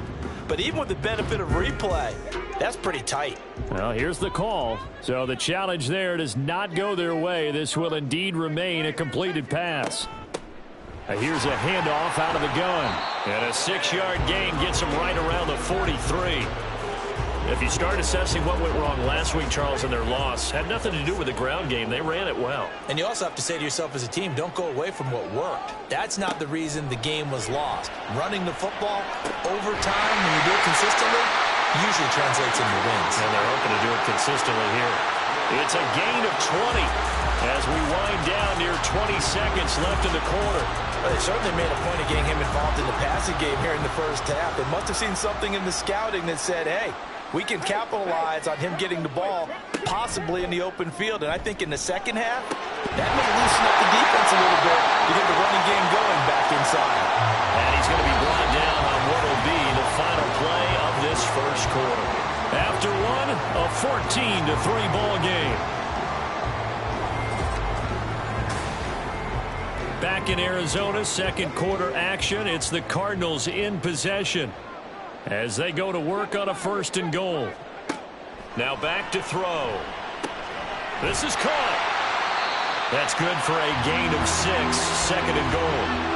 But even with the benefit of replay, that's pretty tight. Well, here's the call. So the challenge there does not go their way. This will indeed remain a completed pass. Here's a handoff out of the gun. And a 6-yard gain gets him right around the 43. If you start assessing what went wrong last week, Charles, in their loss, had nothing to do with the ground game. They ran it well. And you also have to say to yourself as a team, don't go away from what worked. That's not the reason the game was lost. Running the football over time, when you do it consistently, usually translates into wins. And they're hoping to do it consistently here. It's a gain of 20 as we wind down near 20 seconds left in the quarter. Well, they certainly made a point of getting him involved in the passing game here in the first half. They must have seen something in the scouting that said, hey, we can capitalize on him getting the ball possibly in the open field. And I think in the second half, that may loosen up the defense a little bit to get the running game going back inside. And he's going to be brought down on what will be the final play of this first quarter. After one, a 14-3 ball game. Back in Arizona, second quarter action. It's the Cardinals in possession as they go to work on a 1st and goal. Now back to throw. This is caught. That's good for a gain of 6, 2nd and goal.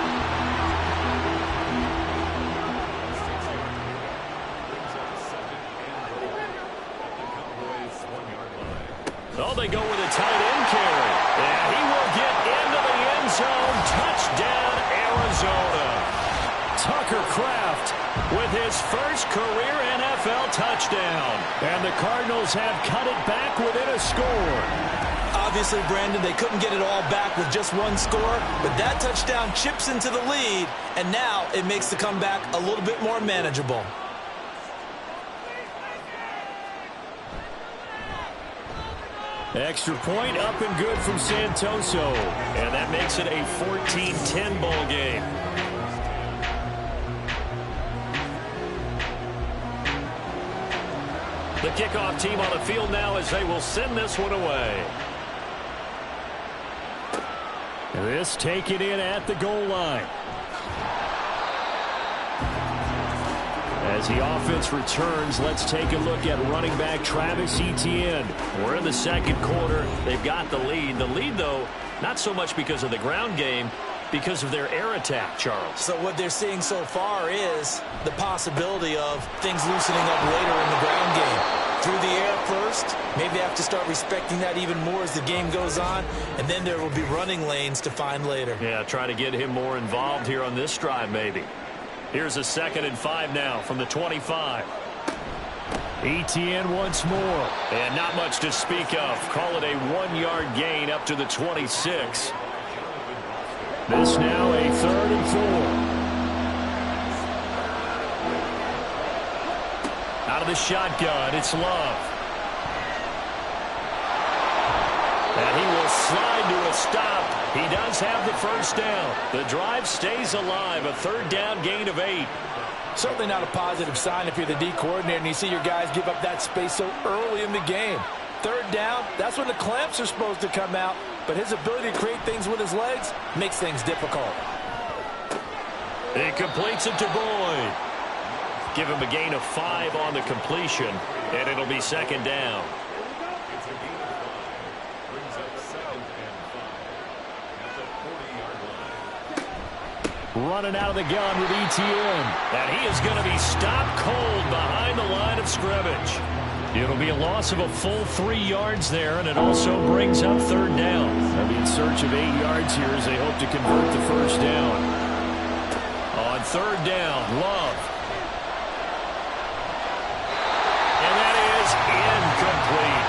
Oh, they go with a tight end carry. And he will get into the end zone. Touchdown, Arizona. Tucker Kraft with his first career NFL touchdown. And the Cardinals have cut it back within a score. Obviously, Brandon, they couldn't get it all back with just one score, but that touchdown chips into the lead, and now it makes the comeback a little bit more manageable. Extra point up and good from Santoso. And that makes it a 14-10 ball game. The kickoff team on the field now as they will send this one away. This taken in at the goal line. As the offense returns, let's take a look at running back Travis Etienne. We're in the second quarter. They've got the lead. The lead, though, not so much because of the ground game, because of their air attack, Charles. So what they're seeing so far is the possibility of things loosening up later in the ground game. Through the air first, maybe they have to start respecting that even more as the game goes on, and then there will be running lanes to find later. Yeah, try to get him more involved here on this drive, maybe. Here's a 2nd and 5 now from the 25. Etienne once more. And not much to speak of. Call it a 1-yard gain up to the 26. This now a 3rd and 4. Out of the shotgun, it's Love. And he will slide to a stop. He does have the first down. The drive stays alive. A 3rd down gain of 8. Certainly not a positive sign if you're the D coordinator and you see your guys give up that space so early in the game. 3rd down, that's when the clamps are supposed to come out. But his ability to create things with his legs makes things difficult. He completes it to Boyd. Give him a gain of 5 on the completion, and it'll be 2nd down. Running out of the gun with Etienne. And he is going to be stopped cold behind the line of scrimmage. It'll be a loss of a full 3 yards there, and it also brings up 3rd down. They'll be in search of 8 yards here as they hope to convert the first down. On 3rd down, Love. And that is incomplete.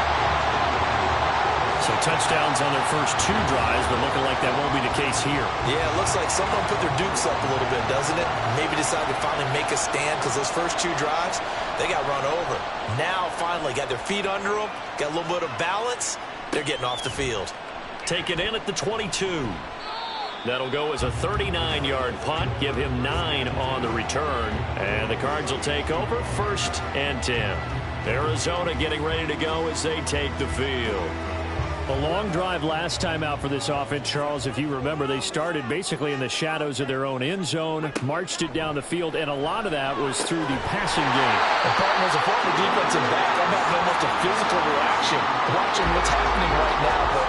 So touchdowns on their first 2 drives, but looking like that won't be the case here. Yeah, it looks like someone put their dukes up a little bit, doesn't it? Maybe decided to finally make a stand because those first 2 drives, they got run over. Now, finally, got their feet under them, got a little bit of balance. They're getting off the field. Taken in at the 22. That'll go as a 39-yard punt, give him 9 on the return. And the Cards will take over 1st and 10. Arizona getting ready to go as they take the field. A long drive last time out for this offense, Charles. If you remember, they started basically in the shadows of their own end zone, marched it down the field, and a lot of that was through the passing game. And partner, as a former defensive back, I'm having almost a physical reaction watching what's happening right now. But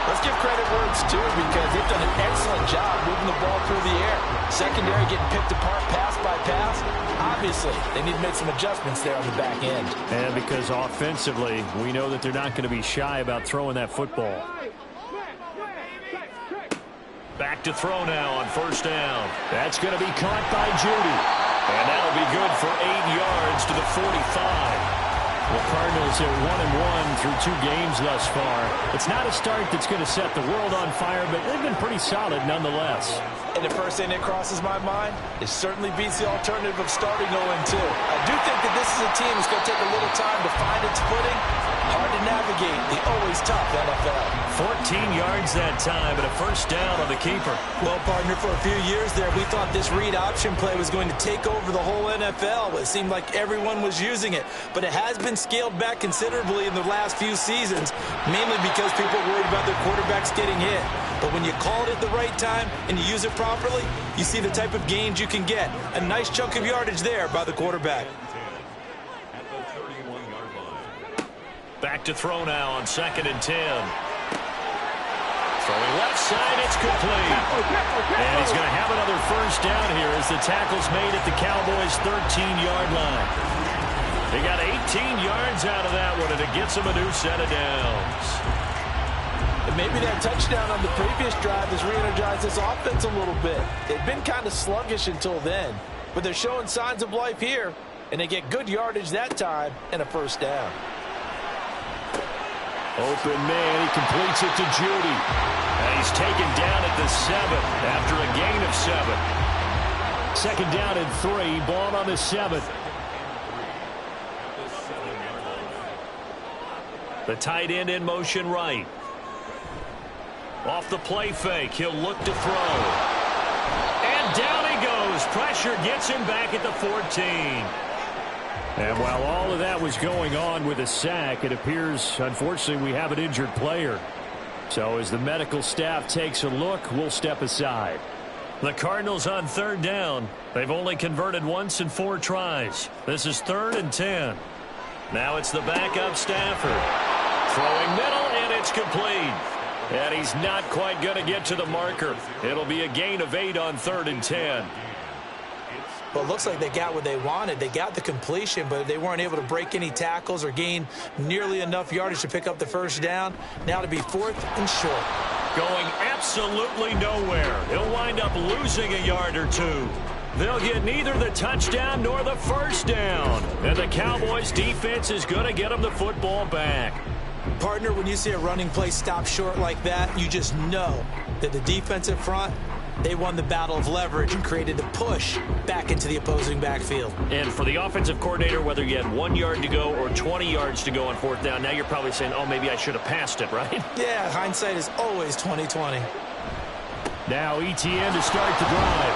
let's give credit where it's due, because they've done an excellent job moving the ball through the air. Secondary getting picked apart pass by pass. Obviously, they need to make some adjustments there on the back end. And because offensively, we know that they're not going to be shy about throwing that football. Back to throw now on first down. That's going to be caught by Judy. And that'll be good for 8 yards to the 45. The Cardinals are 1-1 through 2 games thus far. It's not a start that's going to set the world on fire, but they've been pretty solid nonetheless. And the first thing that crosses my mind, it certainly beats the alternative of starting 0-2. I do think that this is a team that's going to take a little time to find its footing. Hard to navigate the always tough NFL. 14 yards that time, and a first down on the keeper. Well, partner, for a few years there, we thought this read option play was going to take over the whole NFL. It seemed like everyone was using it, but it has been scaled back considerably in the last few seasons, mainly because people are worried about their quarterbacks getting hit. But when you call it at the right time and you use it properly, you see the type of gains you can get. A nice chunk of yardage there by the quarterback. Back to throw now on 2nd and 10. Throwing left side, it's complete. And he's going to have another first down here as the tackle's made at the Cowboys' 13-yard line. They got 18 yards out of that one, and it gets them a new set of downs. And maybe that touchdown on the previous drive has re-energized this offense a little bit. They've been kind of sluggish until then, but they're showing signs of life here, and they get good yardage that time and a first down. Open man, he completes it to Judy. And he's taken down at the 7 after a gain of 7. 2nd down and 3, ball on the 7th. The tight end in motion right. Off the play fake, he'll look to throw. And down he goes. Pressure gets him back at the 14. And while all of that was going on with a sack, it appears, unfortunately, we have an injured player. So as the medical staff takes a look, we'll step aside. The Cardinals on 3rd down. They've only converted once in 4 tries. This is 3rd and 10. Now it's the backup Stafford. Throwing middle, and it's complete. And he's not quite going to get to the marker. It'll be a gain of 8 on 3rd and 10. Well, it looks like they got what they wanted. They got the completion, but they weren't able to break any tackles or gain nearly enough yardage to pick up the first down. Now to be 4th and short. Going absolutely nowhere. He'll wind up losing a yard or 2. They'll get neither the touchdown nor the first down. And the Cowboys defense is going to get them the football back. Partner, when you see a running play stop short like that, you just know that the defensive front, they won the battle of leverage and created a push back into the opposing backfield. And for the offensive coordinator, whether you had 1 yard to go or 20 yards to go on 4th down, now you're probably saying, oh, maybe I should have passed it, right? Yeah, hindsight is always 20/20. Now ETN to start the drive.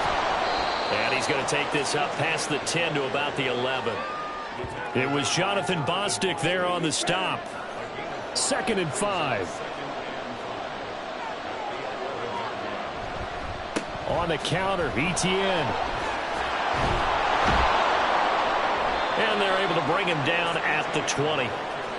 And he's going to take this up past the 10 to about the 11. It was Jonathan Bostic there on the stop. 2nd and 5. On the counter, ETN. And they're able to bring him down at the 20.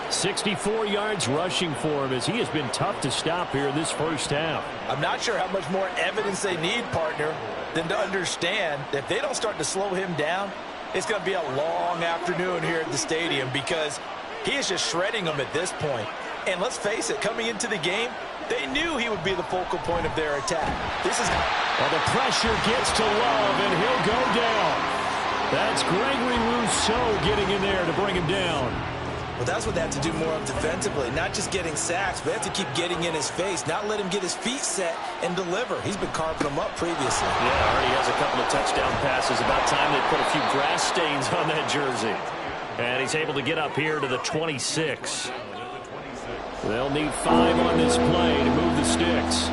64 yards rushing for him as he has been tough to stop here in this first half. I'm not sure how much more evidence they need, partner, than to understand that if they don't start to slow him down, it's going to be a long afternoon here at the stadium, because he is just shredding them at this point. And let's face it, coming into the game, they knew he would be the focal point of their attack. Well, the pressure gets to Love, and he'll go down. That's Gregory Rousseau getting in there to bring him down. Well, that's what they have to do more of defensively, not just getting sacks, but they have to keep getting in his face, not let him get his feet set and deliver. He's been carving them up previously. Yeah, already has a couple of touchdown passes. About time they put a few grass stains on that jersey. And he's able to get up here to the 26. They'll need 5 on this play to move the sticks.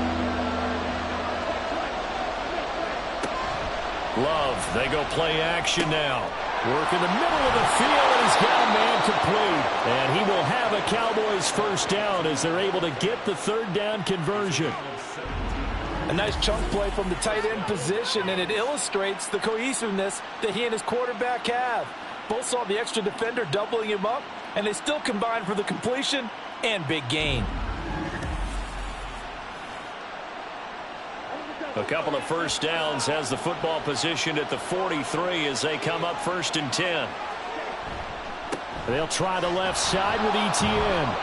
Love, they go play action now. Work in the middle of the field, and he's got a man complete. And he will have a Cowboys first down as they're able to get the third down conversion. A nice chunk play from the tight end position, and it illustrates the cohesiveness that he and his quarterback have. Both saw the extra defender doubling him up, and they still combined for the completion and big gain. A couple of first downs, has the football positioned at the 43 as they come up 1st and 10. They'll try the left side with Etienne.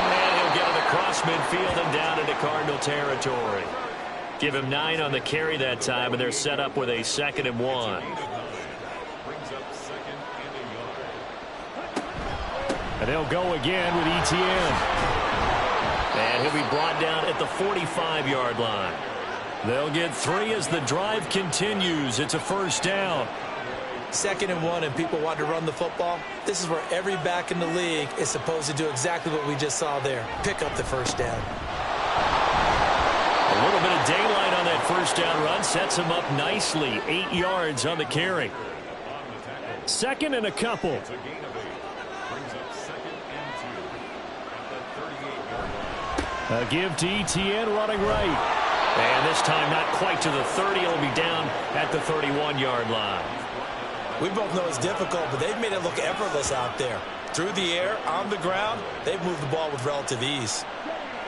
And he'll get it across midfield and down into Cardinal territory. Give him 9 on the carry that time, and they're set up with a 2nd and 1. And they'll go again with Etienne. And he'll be brought down at the 45-yard line. They'll get 3 as the drive continues. It's a first down. 2nd and 1, and people want to run the football. This is where every back in the league is supposed to do exactly what we just saw there. Pick up the first down. A little bit of daylight on that first down run sets him up nicely. 8 yards on the carry. 2nd and a couple. A give to Etienne running right. And this time not quite to the 30. He'll be down at the 31-yard line. We both know it's difficult, but they've made it look effortless out there. Through the air, on the ground, they've moved the ball with relative ease.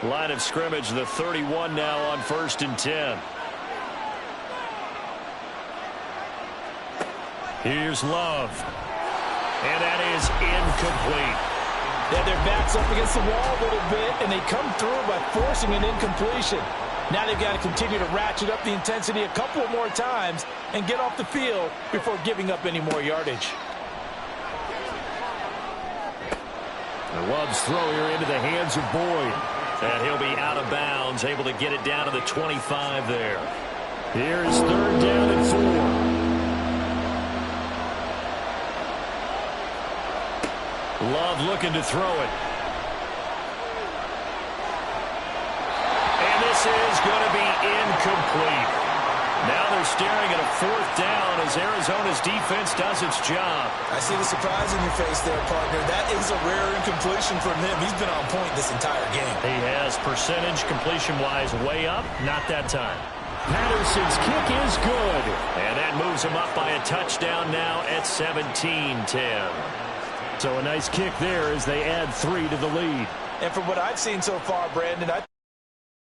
Line of scrimmage, the 31 now on 1st and 10. Here's Love. And that is incomplete. They had their backs up against the wall a little bit, and they come through by forcing an incompletion. Now they've got to continue to ratchet up the intensity a couple more times and get off the field before giving up any more yardage. And Love's throw here into the hands of Boyd. And he'll be out of bounds, able to get it down to the 25 there. Here's 3rd down and 4. Love looking to throw it. And this is going to be incomplete. Now they're staring at a 4th down as Arizona's defense does its job. I see the surprise in your face there, partner. That is a rare incompletion from him. He's been on point this entire game. He has percentage completion-wise way up. Not that time. Patterson's kick is good. And that moves him up by a touchdown now at 17-10. So a nice kick there as they add 3 to the lead. And from what I've seen so far, Brandon,